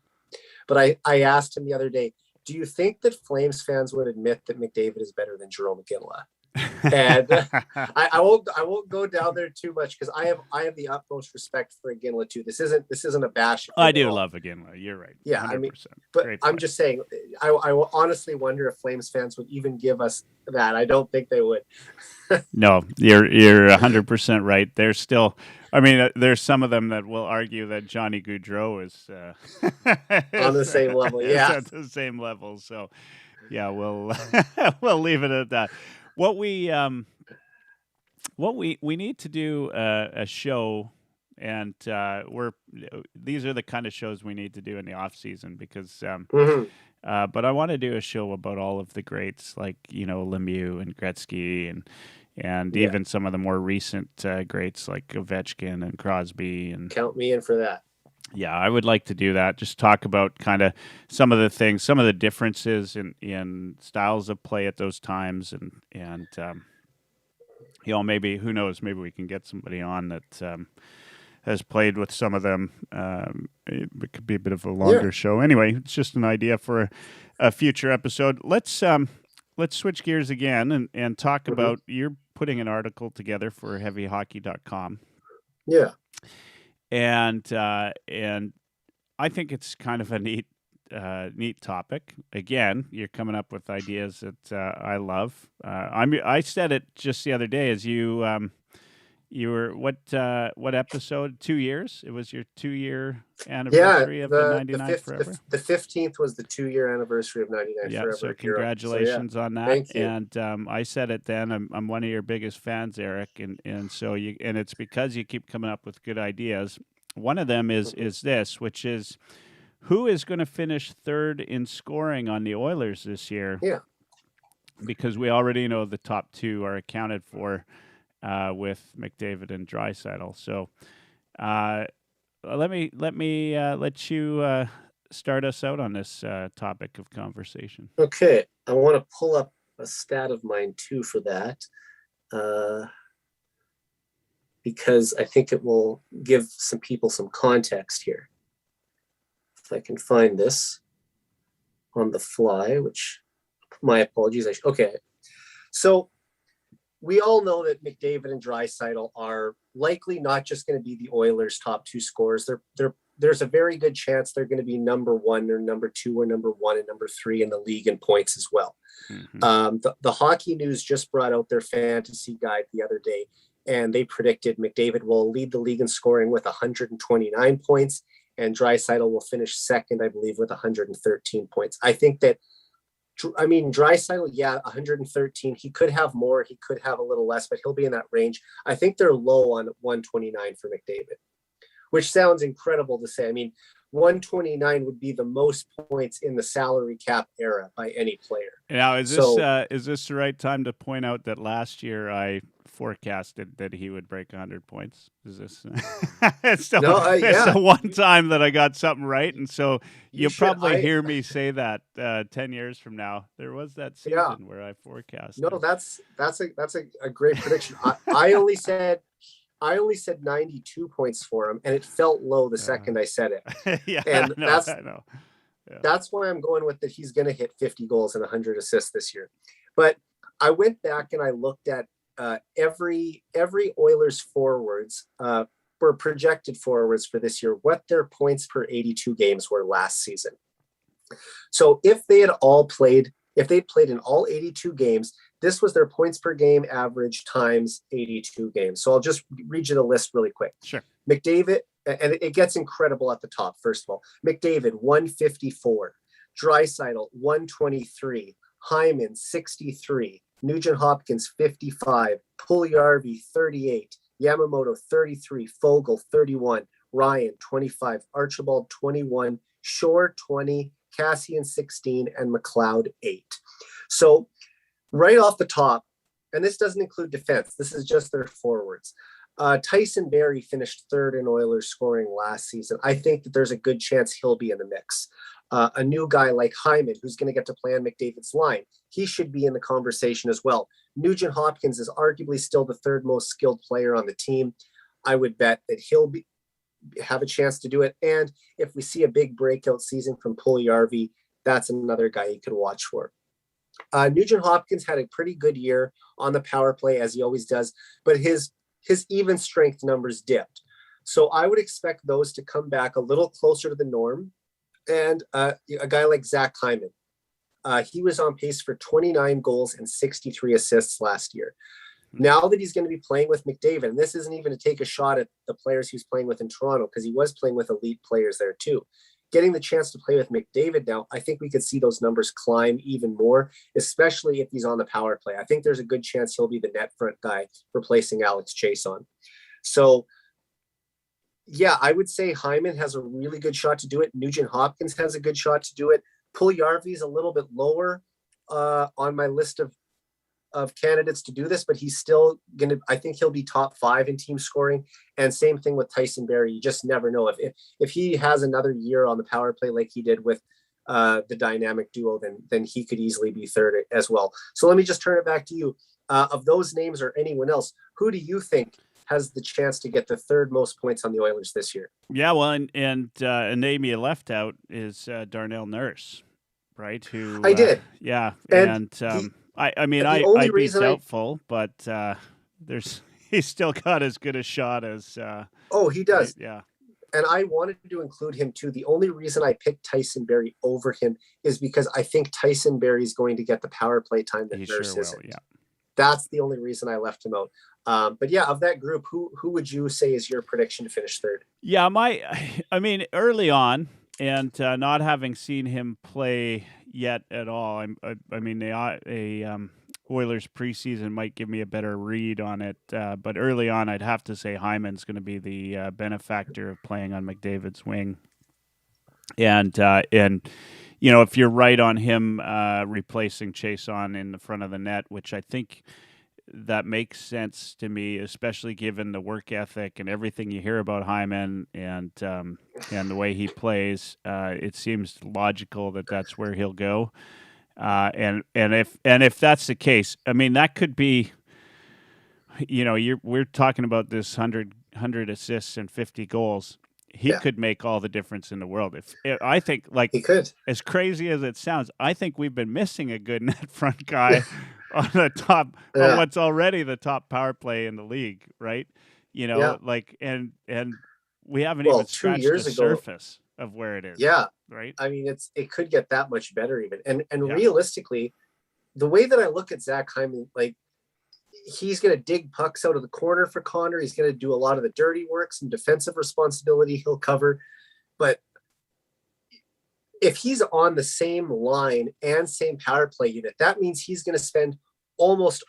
But I asked him the other day, do you think that Flames fans would admit that McDavid is better than Jerome McGinley? And I won't go down there too much because I have the utmost respect for Iginla too. This isn't a bash.
I do love Iginla. You're right.
Yeah, 100%. I mean, but
Great
I'm
player.
just saying. I will honestly wonder if Flames fans would even give us that. I don't think they would.
No, you're 100% right. There's still, I mean, there's some of them that will argue that Johnny Gaudreau is
on the same level. Yeah,
at the same level. So, yeah, we'll we'll leave it at that. What we need to do a show, and these are the kind of shows we need to do in the off season because. But I want to do a show about all of the greats like Lemieux and Gretzky and even some of the more recent greats like Ovechkin and Crosby. And
count me in for that.
Yeah, I would like to do that. Just talk about kind of some of the things, some of the differences in styles of play at those times, and maybe, who knows, maybe we can get somebody on that has played with some of them. It could be a bit of a longer show. Anyway, it's just an idea for a future episode. Let's switch gears again and talk about, you're putting an article together for heavyhockey.com.
Yeah.
And I think it's kind of a neat topic. Again, you're coming up with ideas that I love. I said it just the other day as you were what episode? 2 years. It was your 2-year anniversary of the 99 Forever.
The 15th was the 2-year anniversary of 99 Forever.
So congratulations on that.
Thank you.
And I said it then. I'm one of your biggest fans, Eric, and so it's because you keep coming up with good ideas. One of them is this, which is, who is going to finish third in scoring on the Oilers this year?
Yeah. Because
we already know the top 2 are accounted for. With McDavid and Draisaitl. So let you start us out on this topic of conversation.
Okay, I want to pull up a stat of mine too for that, because I think it will give some people some context here. If I can find this on the fly, which, my apologies. Okay, so we all know that McDavid and Draisaitl are likely not just going to be the Oilers' top 2 scorers. There's a very good chance they're going to be number 1 or number 2 or number 1 and number 3 in the league in points as well. The Hockey News just brought out their fantasy guide the other day, and they predicted McDavid will lead the league in scoring with 129 points, and Draisaitl will finish second, I believe, with 113 points. I think that, Draisaitl, 113. He could have more. He could have a little less, but he'll be in that range. I think they're low on 129 for McDavid, which sounds incredible to say. 129 would be the most points in the salary cap era by any player.
Now, is this the right time to point out that last year I forecasted that he would break 100 points? Is this it's the one time that I got something right, and so you'll probably hear me say that 10 years from now. There was that season where I forecasted.
No, that's a great prediction. I only said 92 points for him, and it felt low the second I said it. And I know. Yeah. That's why I'm going with that. He's going to hit 50 goals and 100 assists this year. But I went back and I looked at every Oilers forwards were projected forwards for this year, what their points per 82 games were last season. So if they'd played in all 82 games, this was their points per game average times 82 games. So I'll just read you the list really quick.
Sure.
McDavid, and it gets incredible at the top, first of all. McDavid, 154. Draisaitl, 123. Hyman, 63. Nugent Hopkins, 55. Puljujarvi, 38. Yamamoto, 33. Fogle, 31. Ryan, 25. Archibald, 21. Shore, 20. Cassian, 16. And McLeod, 8. So right off the top, and this doesn't include defense, this is just their forwards. Tyson Barrie finished third in Oilers scoring last season. I think that there's a good chance he'll be in the mix. A new guy like Hyman, who's going to get to play on McDavid's line, he should be in the conversation as well. Nugent Hopkins is arguably still the third most skilled player on the team. I would bet that he'll have a chance to do it. And if we see a big breakout season from Puljujarvi, that's another guy you could watch for. Nugent Hopkins had a pretty good year on the power play, as he always does, but his even strength numbers dipped. So I would expect those to come back a little closer to the norm. And a guy like Zach Hyman, he was on pace for 29 goals and 63 assists last year. Now that he's going to be playing with McDavid, and this isn't even to take a shot at the players he was playing with in Toronto, because he was playing with elite players there too. Getting the chance to play with McDavid now, I think we could see those numbers climb even more, especially if he's on the power play. I think there's a good chance he'll be the net front guy replacing Alex Chason. So, yeah, I would say Hyman has a really good shot to do it. Nugent Hopkins has a good shot to do it. Puljujarvi is a little bit lower on my list of candidates to do this, but he's still I think he'll be top 5 in team scoring. And same thing with Tyson Barrie. You just never know if he has another year on the power play like he did with the dynamic duo, then he could easily be third as well. So let me just turn it back to you. Of those names or anyone else, who do you think has the chance to get the third most points on the Oilers this year?
Yeah, well, and a name you left out is Darnell Nurse, right? Who
I did.
Yeah,
and
I mean, I'd be doubtful, but he's still got as good a shot as.
He does.
Yeah.
And I wanted to include him too. The only reason I picked Tyson Barrie over him is because I think Tyson Barrie is going to get the power play time that Nurse isn't.
Yeah.
That's the only reason I left him out. But yeah, of that group, who would you say is your prediction to finish third?
Yeah, I mean, early on, and not having seen him play yet at all, I mean, the Oilers preseason might give me a better read on it. But early on, I'd have to say Hyman's going to be the benefactor of playing on McDavid's wing. And you know, if you're right on him replacing Chason in the front of the net, which I think that makes sense to me, especially given the work ethic and everything you hear about Hyman and the way he plays. It seems logical that that's where he'll go. And if that's the case, I mean, that could be, you know, we're talking about this 100 assists and 50 goals. He could make all the difference in the world. If I think, like,
he could.
As crazy as it sounds, I think we've been missing a good net front guy on the top on what's already the top power play in the league, right? You know, like, and we haven't even scratched the surface of where it is.
Yeah,
right.
I mean, it could get that much better even. And realistically, the way that I look at Zach Hyman, like, he's going to dig pucks out of the corner for Connor. He's going to do a lot of the dirty work, some defensive responsibility he'll cover. But if he's on the same line and same power play unit, that means he's going to spend almost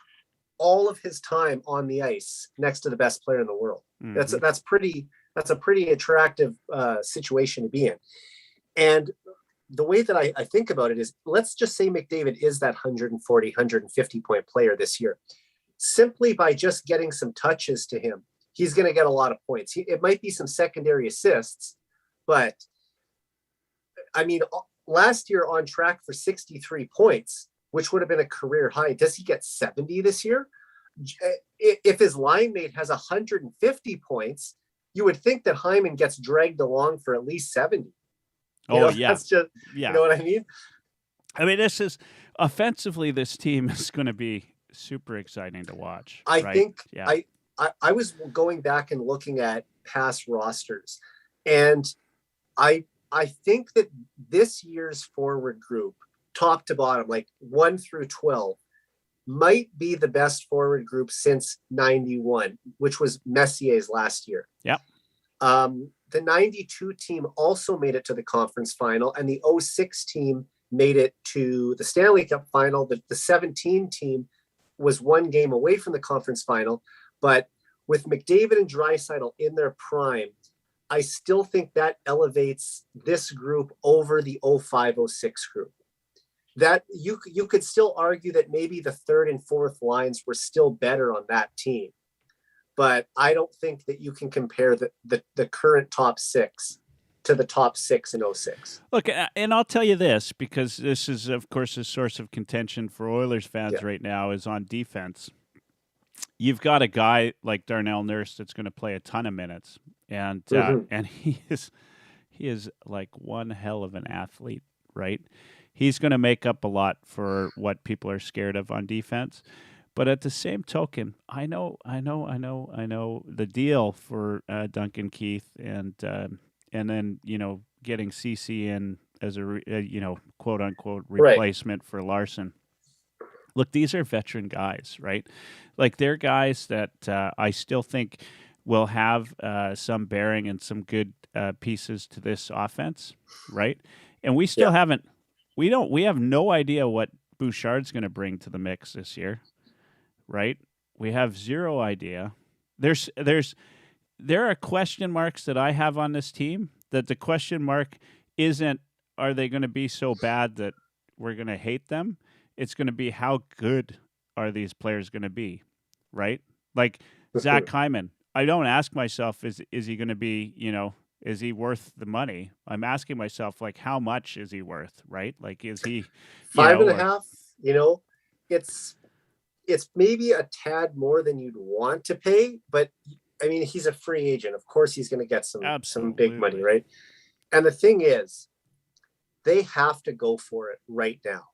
all of his time on the ice next to the best player in the world. Mm-hmm. That's a pretty attractive situation to be in. And the way that I think about it is, let's just say McDavid is that 140, 150 point player this year. Simply by just getting some touches to him, he's going to get a lot of points. It might be some secondary assists, but I mean, last year on track for 63 points, which would have been a career high. Does he get 70 this year? If his line mate has 150 points, you would think that Hyman gets dragged along for at least 70. That's just, you know what I mean?
I mean, this is offensively, this team is going to be super exciting to watch.
I
right?
think
Yeah.
I was going back and looking at past rosters, and I think that this year's forward group, top to bottom, like 1 through 12, might be the best forward group since 91, which was Messier's last year.
Yep.
The 92 team also made it to the conference final, and the 06 team made it to the Stanley Cup final. The 17 team was 1 game away from the conference final, but with McDavid and Draisaitl in their prime, I still think that elevates this group over the 05-06 group. That you could still argue that maybe the third and fourth lines were still better on that team, but I don't think that you can compare the current top 6 to the top 6 in 06.
Look, and I'll tell you this, because this is, of course, a source of contention for Oilers fans right now, is on defense. You've got a guy like Darnell Nurse that's going to play a ton of minutes, and and he is like one hell of an athlete, right? He's going to make up a lot for what people are scared of on defense. But at the same token, I know the deal for Duncan Keith, and then getting CC in as a quote unquote replacement for Larson. Look, these are veteran guys, right? Like, they're guys that I still think will have some bearing and some good pieces to this offense, right? And we still haven't. We have no idea what Bouchard's going to bring to the mix this year, right? We have zero idea. There are question marks that I have on this team, that the question mark isn't, are they going to be so bad that we're going to hate them? It's going to be, how good are these players going to be, right? Like Zach Hyman. I don't ask myself, is he going to be, is he worth the money? I'm asking myself, like, how much is he worth, right? Like, is he
5.5? It's maybe a tad more than you'd want to pay, but I mean, he's a free agent. Of course, he's going to get some big money, right? And the thing is, they have to go for it right now.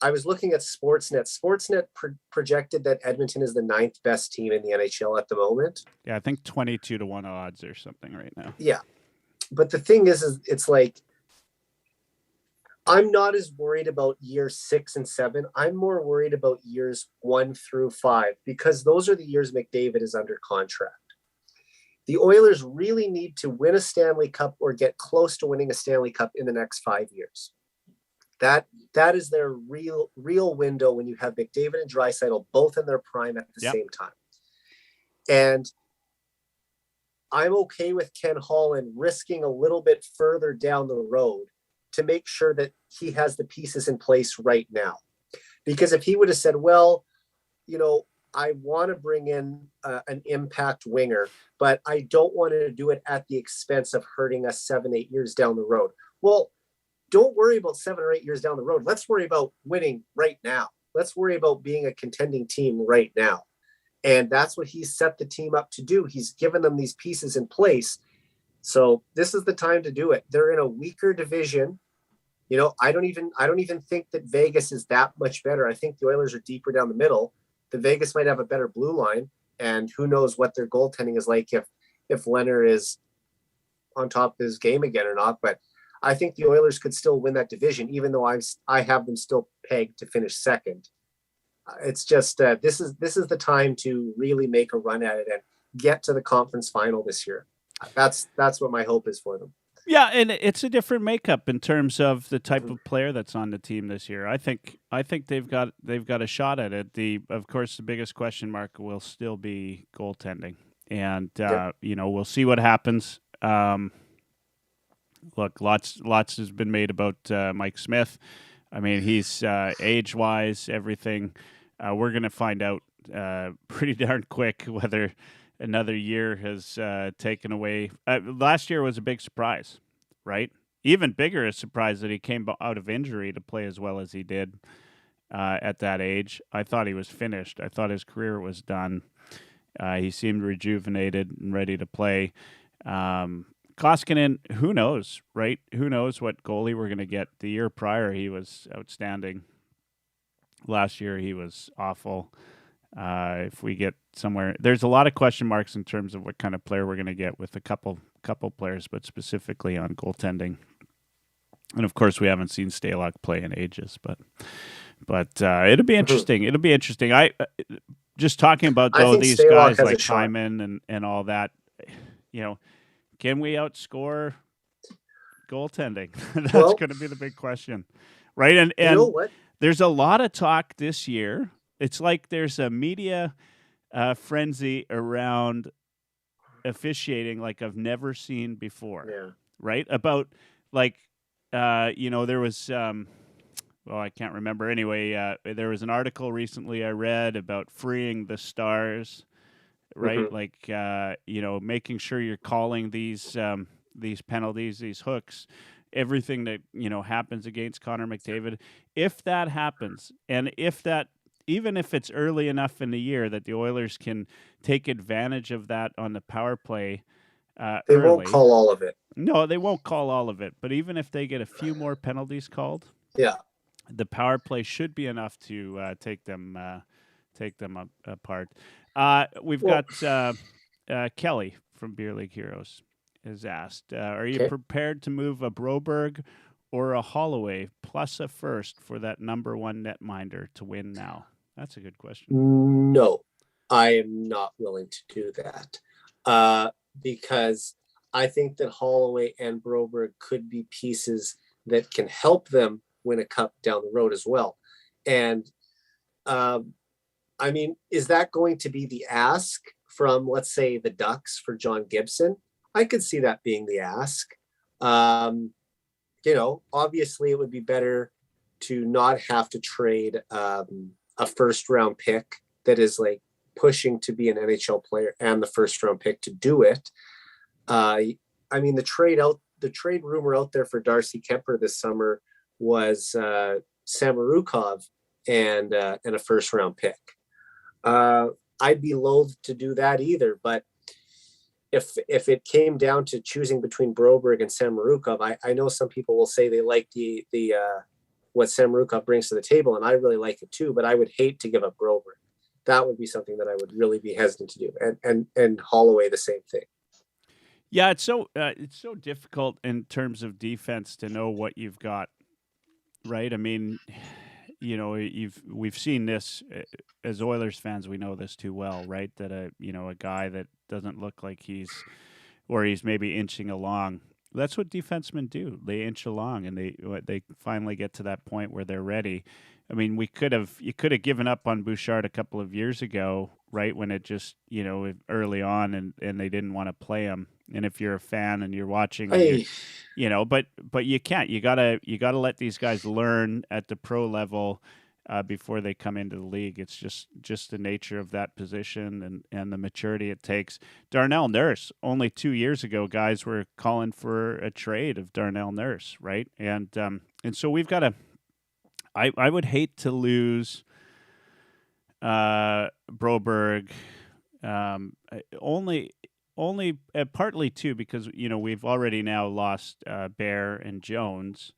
I was looking at Sportsnet. Sportsnet projected that Edmonton is the 9th best team in the NHL at the moment.
Yeah, I think 22-1 odds or something right now.
Yeah. But the thing is it's like, I'm not as worried about years 6 and 7. I'm more worried about years 1 through 5, because those are the years McDavid is under contract. The Oilers really need to win a Stanley Cup or get close to winning a Stanley Cup in the next 5 years. That is their real window, when you have McDavid and Draisaitl both in their prime at the same time. And I'm okay with Ken Holland risking a little bit further down the road to make sure that he has the pieces in place right now. Because if he would have said, well, I want to bring in an impact winger, but I don't want to do it at the expense of hurting us 7-8 years down the road. Well, don't worry about 7 or 8 years down the road. Let's worry about winning right now. Let's worry about being a contending team right now. And that's what he's set the team up to do. He's given them these pieces in place. So this is the time to do it. They're in a weaker division. I don't even think that Vegas is that much better. I think the Oilers are deeper down the middle. The Vegas might have a better blue line, and who knows what their goaltending is like if Leonard is on top of his game again or not. But I think the Oilers could still win that division, even though I have them still pegged to finish second. It's just this is the time to really make a run at it and get to the conference final this year. That's what my hope is for them.
Yeah, and it's a different makeup in terms of the type of player that's on the team this year. I think they've got a shot at it. Of course, the biggest question mark will still be goaltending, and we'll see what happens. Look, lots has been made about Mike Smith. I mean, he's age-wise, everything. We're going to find out pretty darn quick whether another year has taken away. Last year was a big surprise, right? Even bigger a surprise that he came out of injury to play as well as he did at that age. I thought he was finished. I thought his career was done. He seemed rejuvenated and ready to play. Koskinen, who knows, right? Who knows what goalie we're going to get. The year prior, he was outstanding. Last year he was awful. If we get somewhere, there's a lot of question marks in terms of what kind of player we're going to get with a couple players, but specifically on goaltending. And of course, we haven't seen Stalock play in ages, but it'll be interesting. It'll be interesting. I just talking about
I think
these
Stalock
guys
has a
like
shot.
Hyman and all that. Can we outscore goaltending? That's
Well,
going to be the big question, right? And
you know what?
there's a lot of talk this year. It's like there's a media frenzy around officiating like I've never seen before.
Yeah.
Right? About like there was I can't remember. Anyway, there was an article recently I read about freeing the stars, right? Like making sure you're calling these penalties, these hooks, everything that happens against Conor McDavid. If that happens, and even if it's early enough in the year that the Oilers can take advantage of that on the power play
They
early.
won't call all of it.
No, they won't call all of it. But even if they get a few more penalties called,
Yeah.
the power play should be enough to take them apart. We've got Kelly from Beer League Heroes is asked, are you prepared to move a Broberg or a Holloway plus a first for that number one netminder to win now? That's a good question.
No, I am not willing to do that because I think that Holloway and Broberg could be pieces that can help them win a cup down the road as well. And is that going to be the ask from, let's say, the Ducks for John Gibson? I could see that being the ask. Obviously it would be better to not have to trade a first round pick that is like pushing to be an NHL player and the first round pick to do it. The trade rumor out there for Darcy Kemper this summer was Samorukov and a first round pick. I'd be loath to do that either, but if it came down to choosing between Broberg and Samorukov, I know some people will say they like the what Samorukov brings to the table, and I really like it too, but I would hate to give up Broberg. That would be something that I would really be hesitant to do. And Holloway, the same thing.
Yeah, it's so difficult in terms of defense to know what you've got, right? I mean, we've seen this as Oilers fans. We know this too well, right? That a guy that doesn't look like he's maybe inching along. That's what defensemen do. They inch along, and they finally get to that point where they're ready. I mean, you could have given up on Bouchard a couple of years ago, right? When it just, early on and they didn't want to play him. And if you're a fan and you're watching, but you can't. You gotta let these guys learn at the pro level before they come into the league. It's just the nature of that position and the maturity it takes. Darnell Nurse, only 2 years ago, guys were calling for a trade of Darnell Nurse, right? And so we've got to. I would hate to lose Broberg. Only partly too because we've already now lost Bear and Jones,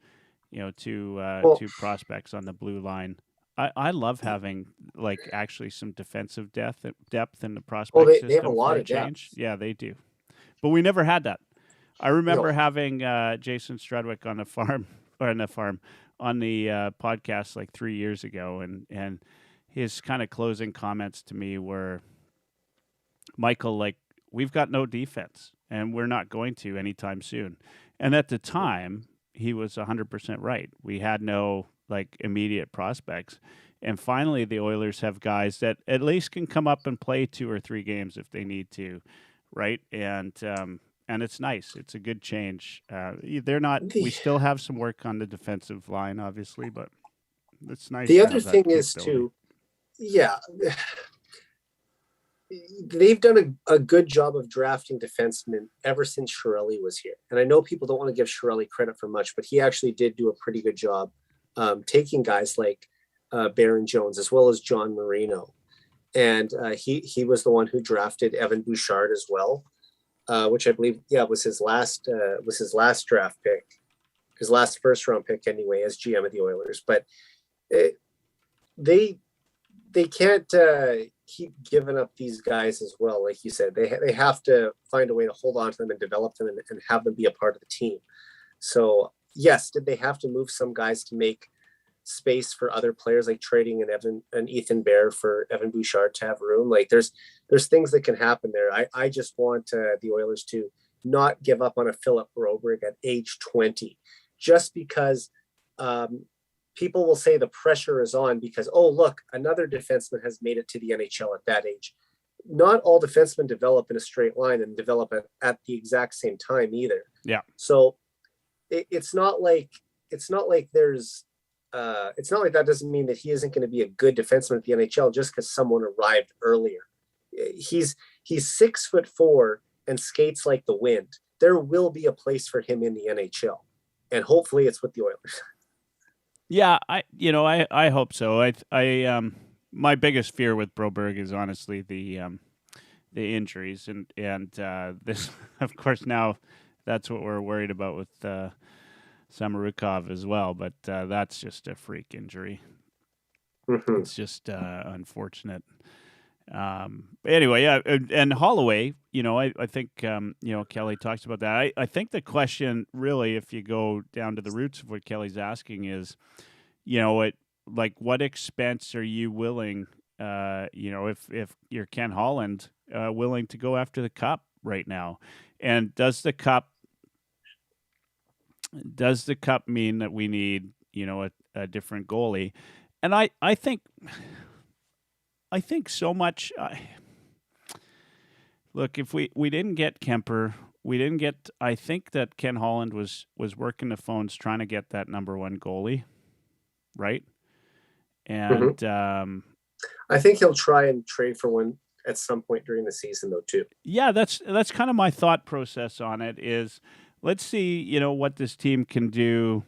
two prospects on the blue line. I love having actually some defensive depth in the prospect system.
They have a lot of
change. Yeah, they do, but we never had that. I remember having Jason Strudwick on the podcast 3 years ago, and his kind of closing comments to me were, Michael, we've got no defense, and we're not going to anytime soon. And at the time, he was 100% right. We had no immediate prospects. And finally, the Oilers have guys that at least can come up and play 2 or 3 games if they need to, right? And it's nice. It's a good change. They're not. We still have some work on the defensive line, obviously, but it's nice.
The other thing is too, they've done a good job of drafting defensemen ever since Chiarelli was here. And I know people don't want to give Chiarelli credit for much, but he actually did do a pretty good job taking guys like Baron Jones as well as John Marino. And he was the one who drafted Evan Bouchard as well, which I believe, was his last draft pick, his last first round pick anyway, as GM of the Oilers. But they can't keep giving up these guys as well. Like you said, they have to find a way to hold on to them and develop them and have them be a part of the team. So yes, did they have to move some guys to make space for other players, like trading an Ethan Bear for Evan Bouchard to have room? Like there's things that can happen there. I just want the Oilers to not give up on a Philip Broberg at age 20, just because people will say the pressure is on because, oh, look, another defenseman has made it to the NHL at that age. Not all defensemen develop in a straight line and develop at the exact same time either.
Yeah.
So it's not like there's it's not like that doesn't mean that he isn't going to be a good defenseman at the NHL just because someone arrived earlier. He's 6'4" and skates like the wind. There will be a place for him in the NHL, and hopefully it's with the Oilers.
Yeah, I hope so. I my biggest fear with Broberg is honestly the injuries and this, of course, now that's what we're worried about with Samorukov as well. But that's just a freak injury.
Mm-hmm.
It's just unfortunate. Anyway, yeah, and Holloway, I think, Kelly talks about that. I think the question really, if you go down to the roots of what Kelly's asking is, what expense are you willing, if you're Ken Holland, willing to go after the cup right now? And does the cup mean that we need, a different goalie? And I think so much. Look, if we didn't get Kemper, I think that Ken Holland was working the phones trying to get that number one goalie, right? And
I think he'll try and trade for one at some point during the season, though, too.
Yeah, that's kind of my thought process on it. Is let's see, what this team can do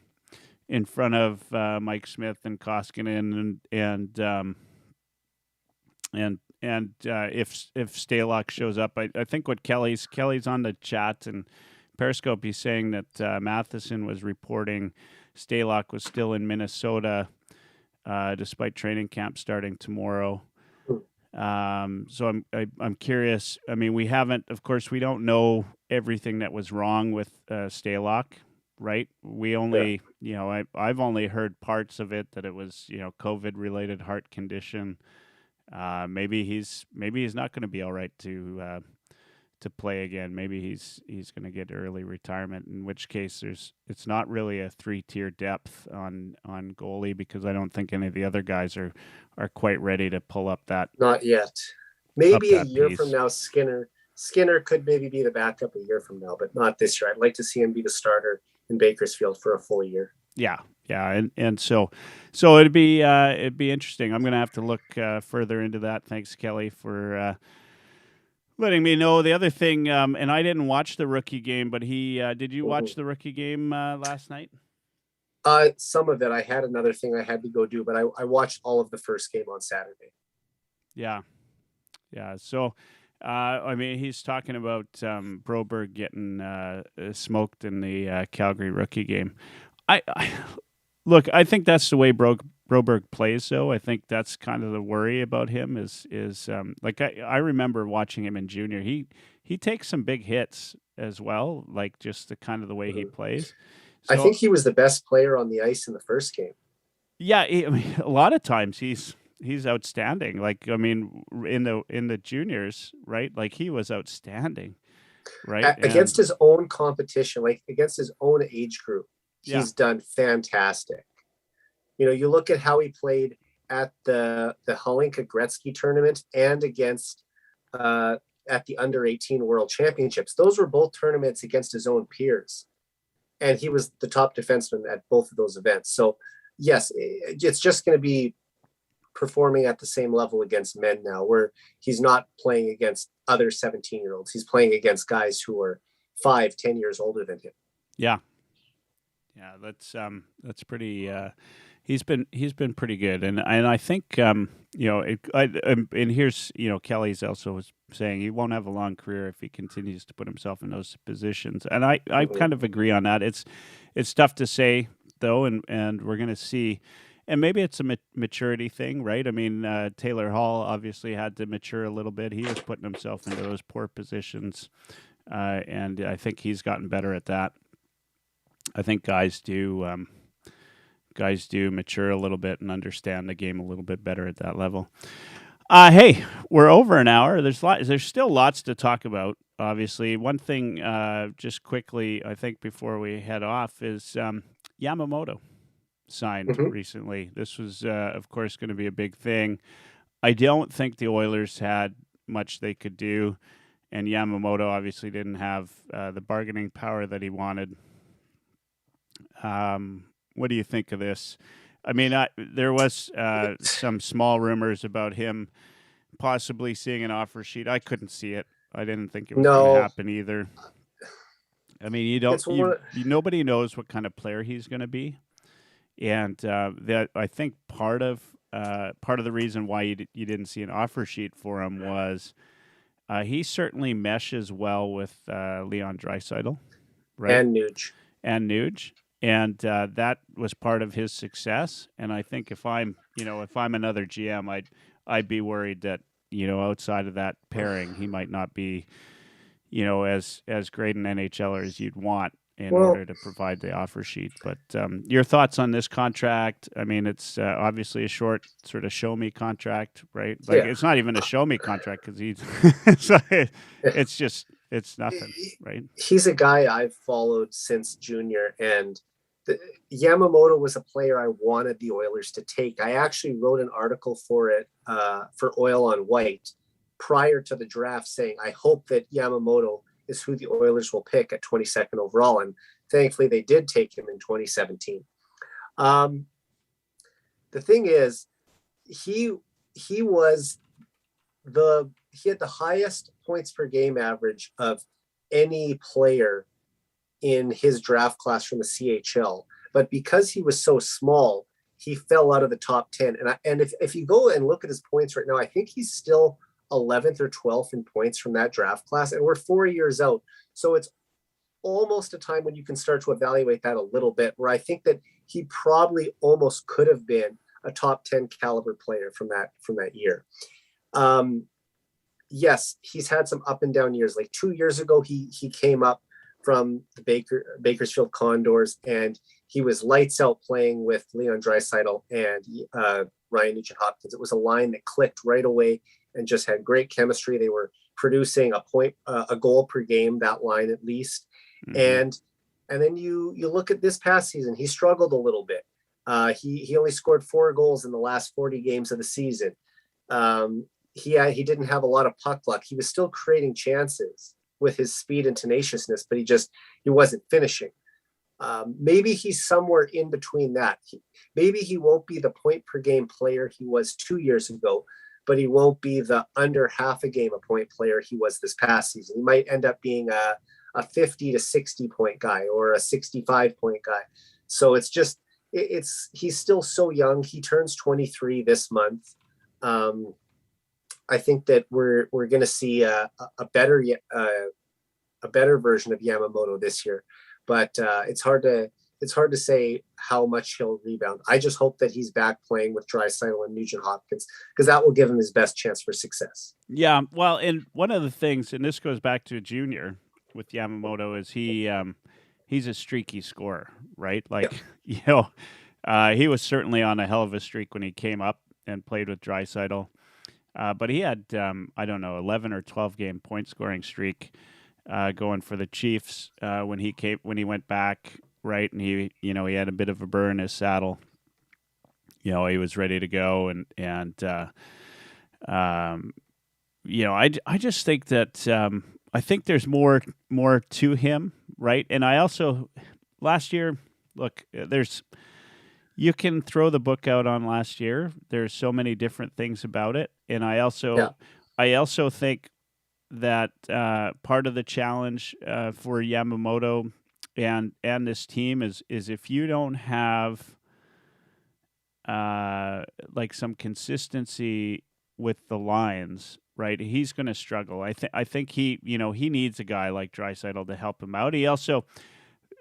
in front of Mike Smith and Koskinen and if Stalock shows up, I think what Kelly's on the chat and Periscope, he's saying that Matheson was reporting Stalock was still in Minnesota despite training camp starting tomorrow. So I'm curious. I mean, we don't know everything that was wrong with Stalock, right? We only, I've only heard parts of it, that it was, COVID related heart condition. Maybe he's not going to be all right to play again. Maybe he's going to get early retirement. In which case, it's not really a 3-tier depth on goalie, because I don't think any of the other guys are quite ready to pull up that.
Not yet. Maybe a year
piece.
from now, Skinner could maybe be the backup a year from now, but not this year. I'd like to see him be the starter in Bakersfield for a full year.
Yeah, and so it'd be interesting. I'm going to have to look further into that. Thanks, Kelly, for letting me know. The other thing, and I didn't watch the rookie game, but did you watch the rookie game last night?
Some of it. I had another thing I had to go do, but I watched all of the first game on Saturday.
Yeah. So, I mean, he's talking about Broberg getting smoked in the Calgary rookie game. Look, I think that's the way Broberg plays, though. I think that's kind of the worry about him is like I remember watching him in junior. He takes some big hits as well, like just the kind of the way he plays. So,
I think he was the best player on the ice in the first game.
Yeah, I mean, a lot of times he's outstanding. Like, I mean, in the juniors, right? Like, he was outstanding, right?
Against his own competition, like against his own age group. He's done fantastic. You look at how he played at the Holinka Gretzky tournament and against at the under-18 World Championships. Those were both tournaments against his own peers. And he was the top defenseman at both of those events. So, yes, it's just going to be performing at the same level against men now, where he's not playing against other 17-year-olds. He's playing against guys who are 5-10 years older than him.
Yeah, that's pretty. He's been pretty good, and I think and here's Kelly's also was saying he won't have a long career if he continues to put himself in those positions, and I kind of agree on that. It's tough to say though, and we're going to see. and maybe it's a maturity thing, right? I mean, Taylor Hall obviously had to mature a little bit. He was putting himself into those poor positions, and I think he's gotten better at that. I think guys do mature a little bit and understand the game a little bit better at that level. Hey, we're over an hour. There's still lots to talk about. Obviously, one thing, just quickly, I think before we head off, is Yamamoto signed
Mhm.
recently. This was, of course, going to be a big thing. I don't think the Oilers had much they could do, and Yamamoto obviously didn't have the bargaining power that he wanted. What do you think of this? I mean, there was some small rumors about him possibly seeing an offer sheet. I couldn't see it. I didn't think it was going to
No,
happen either. I mean,
it's one.
nobody knows what kind of player he's going to be, and that I think part of the reason why you didn't see an offer sheet for him was he certainly meshes well with Leon Draisaitl, right?
And Nuge.
And Nuge. And that was part of his success. And I think if I'm another GM, I'd be worried that outside of that pairing, he might not be as great an NHLer as you'd want in
Well,
order to provide the offer sheet. But your thoughts on this contract? I mean, it's obviously a short sort of show me contract, right? Like
yeah.
it's not even a show me contract because he's it's nothing, right?
He's a guy I've followed since junior, and Yamamoto was a player I wanted the Oilers to take. I actually wrote an article for it for Oil on White prior to the draft saying, I hope that Yamamoto is who the Oilers will pick at 22nd overall. And thankfully they did take him in 2017. The thing is, he had the highest points per game average of any player in his draft class from the CHL, but because he was so small, he fell out of the top 10. And if you go and look at his points right now, I think he's still 11th or 12th in points from that draft class, and we're 4 years out. So it's almost a time when you can start to evaluate that a little bit, where I think that he probably almost could have been a top 10 caliber player from that year. Yes, he's had some up and down years. Like 2 years ago, he came up from the Bakersfield Condors, and he was lights out playing with Leon Draisaitl and Ryan Nugent Hopkins. It was a line that clicked right away and just had great chemistry. They were producing a goal per game, that line at least. Mm-hmm. And then you look at this past season, he struggled a little bit. He only scored 4 goals in the last 40 games of the season. He didn't have a lot of puck luck. He was still creating chances with his speed and tenaciousness, but he wasn't finishing. Maybe he's somewhere in between that. Maybe he won't be the point per game player he was 2 years ago, but he won't be the under half a game a point player he was this past season. He might end up being a 50 to 60 point guy or a 65 point guy. So he's still so young. He turns 23 this month. I think that we're going to see a better version of Yamamoto this year, but it's hard to say how much he'll rebound. I just hope that he's back playing with Draisaitl and Nugent Hopkins, because that will give him his best chance for success.
Yeah, well, and one of the things, and this goes back to junior with Yamamoto, is he's a streaky scorer, right? Like, he was certainly on a hell of a streak when he came up and played with Draisaitl. But he had, 11 or 12 game point scoring streak going for the Chiefs when he went back, right? And he had a bit of a burr in his saddle. He was ready to go, I just think that I think there's more to him, right? And I also last year, look, you can throw the book out on last year. There's so many different things about it. And I also think that part of the challenge for Yamamoto and this team is if you don't have like some consistency with the lines, right? He's going to struggle. I think he needs a guy like Draisaitl to help him out. He also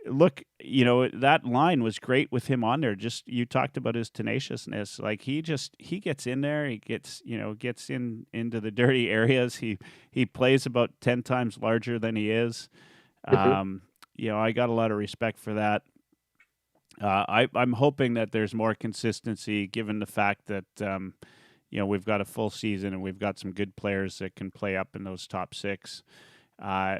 look, that line was great with him on there. Just you talked about his tenaciousness. Like he gets in there. He gets into the dirty areas. He plays about 10 times larger than he is.
Mhm.
I got a lot of respect for that. I'm hoping that there's more consistency, given the fact that we've got a full season and we've got some good players that can play up in those top six. And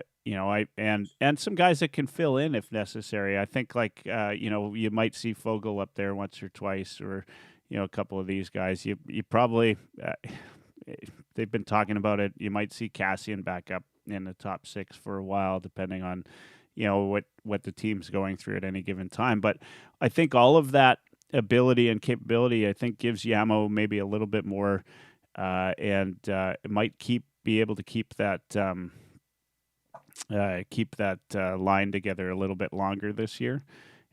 some guys that can fill in if necessary. I think you might see Fogel up there once or twice, or a couple of these guys. You probably they've been talking about it. You might see Cassian back up in the top six for a while, depending on what the team's going through at any given time. But I think all of that ability and capability, I think, gives Yamo maybe a little bit more, and it might be able to keep that line together a little bit longer this year,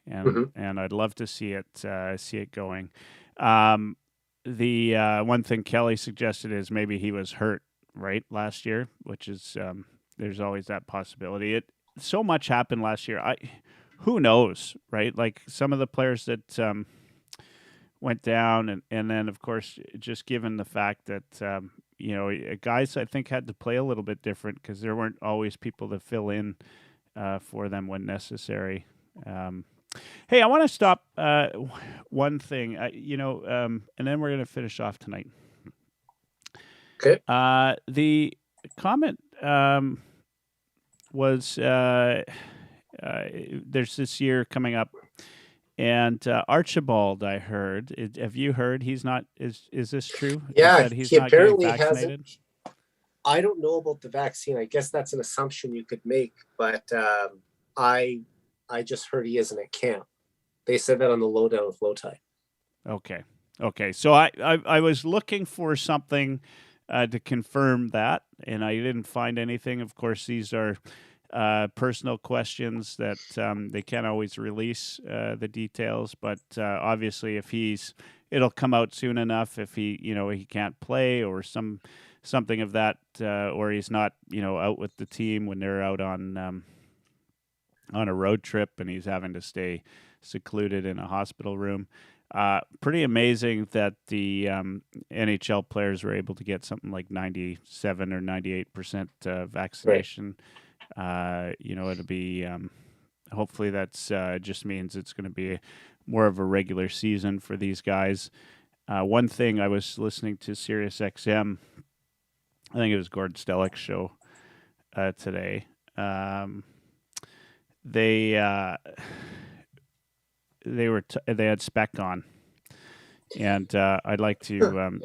and
Mhm.
and I'd love to see it going. The one thing Kelly suggested is maybe he was hurt right last year, which is there's always that possibility. So much happened last year. Who knows, right? Like some of the players that went down, and then of course, just given the fact that guys I think had to play a little bit different because there weren't always people to fill in for them when necessary. Hey, I want to stop one thing, and then we're going to finish off tonight.
Okay.
The comment was there's this year coming up, and Archibald, I heard. Have you heard he's not? Is this true?
Yeah,
That he's
he
not getting
apparently
vaccinated?
hasn't. I don't know about the vaccine. I guess that's an assumption you could make, but I just heard he isn't at camp. They said that on the lowdown with Low Tide.
Okay. So I was looking for something to confirm that, and I didn't find anything. Of course, these are personal questions that they can't always release the details, but obviously, it'll come out soon enough if he can't play or something of that, or he's not out with the team when they're out on a road trip and he's having to stay secluded in a hospital room. Pretty amazing that the NHL players were able to get something like 97 or 98% vaccination. Right. It'll be hopefully that's just means it's going to be more of a regular season for these guys. One thing, I was listening to Sirius XM, I think it was Gordon Stellick's show today. They had Speck on, and I'd like to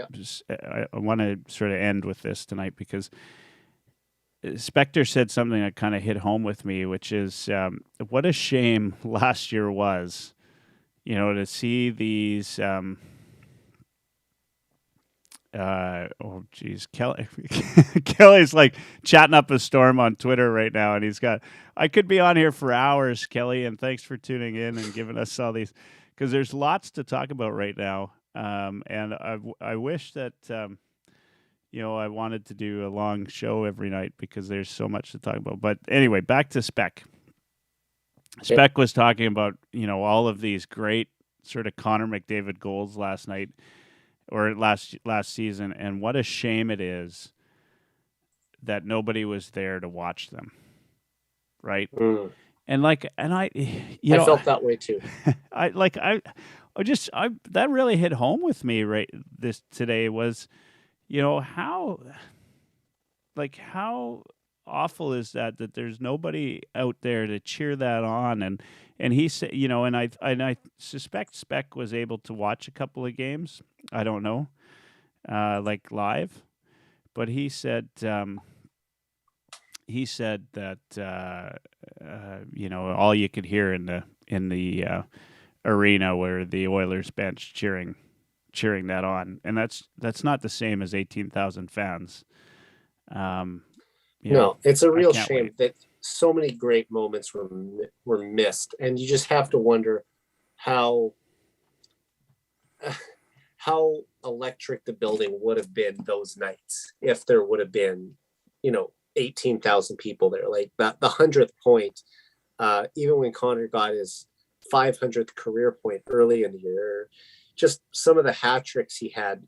I want to sort of end with this tonight because Spector said something that kind of hit home with me, which is what a shame last year was, to see these. Oh geez, Kelly's like chatting up a storm on Twitter right now, and I could be on here for hours, Kelly, and thanks for tuning in and giving us all these, because there's lots to talk about right now, and I wish that I wanted to do a long show every night because there's so much to talk about. But anyway, back to Spec. Spec was talking about all of these great sort of Conor McDavid goals last night. Or last season, and what a shame it is that nobody was there to watch them, right?
Mm.
And I
felt that way too.
That really hit home with me today was, how awful is that there's nobody out there to cheer that on, and he said, and I suspect Spec was able to watch a couple of games. I don't know, live, but he said that all you could hear in the arena were the Oilers bench cheering that on, and that's not the same as 18,000 fans.
No, it's a real shame that so many great moments were missed, and you just have to wonder how electric the building would have been those nights if there would have been 18,000 people there. Like that, the 100th point, even when Connor got his 500th career point early in the year, just some of the hat tricks he had,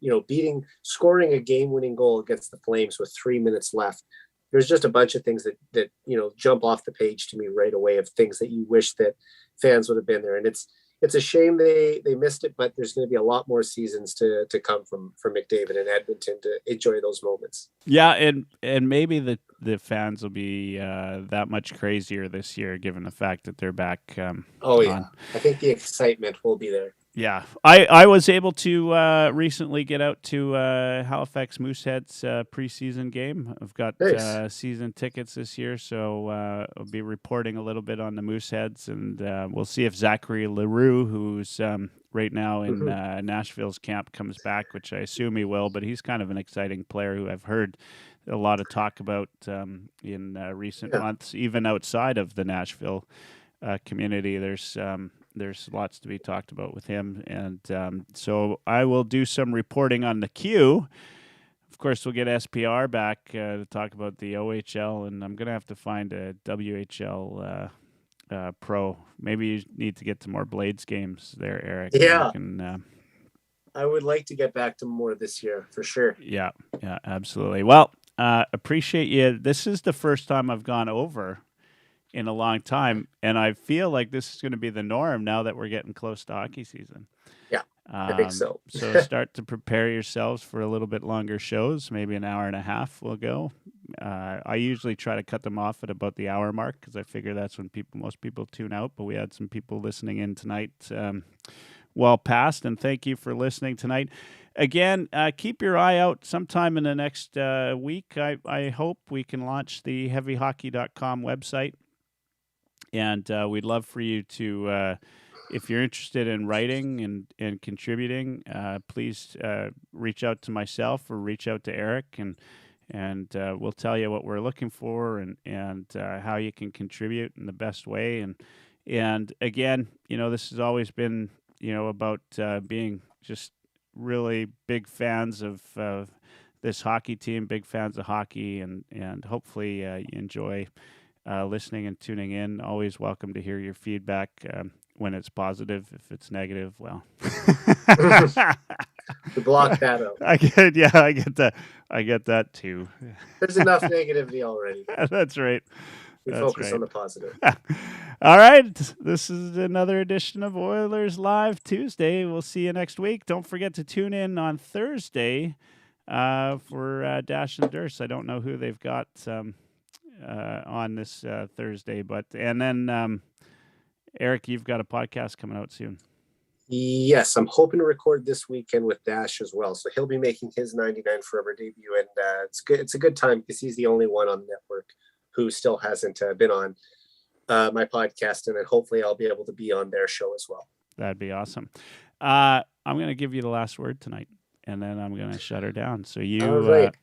scoring a game-winning goal against the Flames with 3 minutes left. There's just a bunch of things that jump off the page to me right away of things that you wish that fans would have been there. And it's a shame they missed it, but there's going to be a lot more seasons to come from McDavid and Edmonton to enjoy those moments.
Yeah, and maybe the fans will be that much crazier this year, given the fact that they're back.
I think the excitement will be there.
Yeah, I was able to recently get out to Halifax Mooseheads preseason game. I've got
Nice.
season tickets this year, so I'll be reporting a little bit on the Mooseheads, and we'll see if Zachary Leroux, who's right now in Nashville's camp, comes back, which I assume he will. But he's kind of an exciting player who I've heard a lot of talk about in recent months, even outside of the Nashville community. There's lots to be talked about with him. And so I will do some reporting on the Q. Of course, we'll get SPR back to talk about the OHL, and I'm going to have to find a WHL pro. Maybe you need to get to more Blades games there, Eric.
Yeah. I would like to get back to more this year, for sure.
Yeah, absolutely. Well, appreciate you. This is the first time I've gone over in a long time, and I feel like this is going to be the norm now that we're getting close to hockey season.
Yeah, I think so.
So start to prepare yourselves for a little bit longer shows, maybe an hour and a half will go. I usually try to cut them off at about the hour mark because I figure that's when most people tune out, but we had some people listening in tonight well past, and thank you for listening tonight. Again, keep your eye out sometime in the next week. I hope we can launch the heavyhockey.com website. And we'd love for you to, if you're interested in writing and contributing, please reach out to myself or reach out to Eric, and we'll tell you what we're looking for and how you can contribute in the best way. And again, this has always been, about being just really big fans of this hockey team, big fans of hockey, and hopefully you enjoy listening and tuning in. Always welcome to hear your feedback when it's positive. If it's negative, well,
To block that out.
I get that too.
There's enough negativity already.
That's right.
We focus on the positive.
All right. This is another edition of Oilers Live Tuesday. We'll see you next week. Don't forget to tune in on Thursday for Dash and Durst. I don't know who they've got on this Thursday, and then Eric, you've got a podcast coming out soon.
Yes, I'm hoping to record this weekend with Dash as well. So he'll be making his 99 Forever debut, and it's good. It's a good time because he's the only one on the network who still hasn't been on my podcast, and then hopefully I'll be able to be on their show as well.
That'd be awesome. I'm going to give you the last word tonight, and then I'm going to shut her down. So you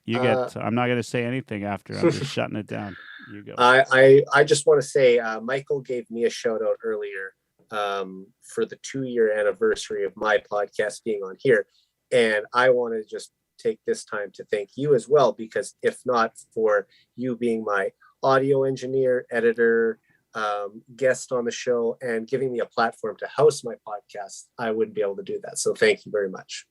get. I'm not going to say anything after. I'm just shutting it down. You go.
I just want to say Michael gave me a shout out earlier for the 2-year anniversary of my podcast being on here, and I want to just take this time to thank you as well, because if not for you being my audio engineer, editor, guest on the show, and giving me a platform to host my podcast, I wouldn't be able to do that. So thank you very much.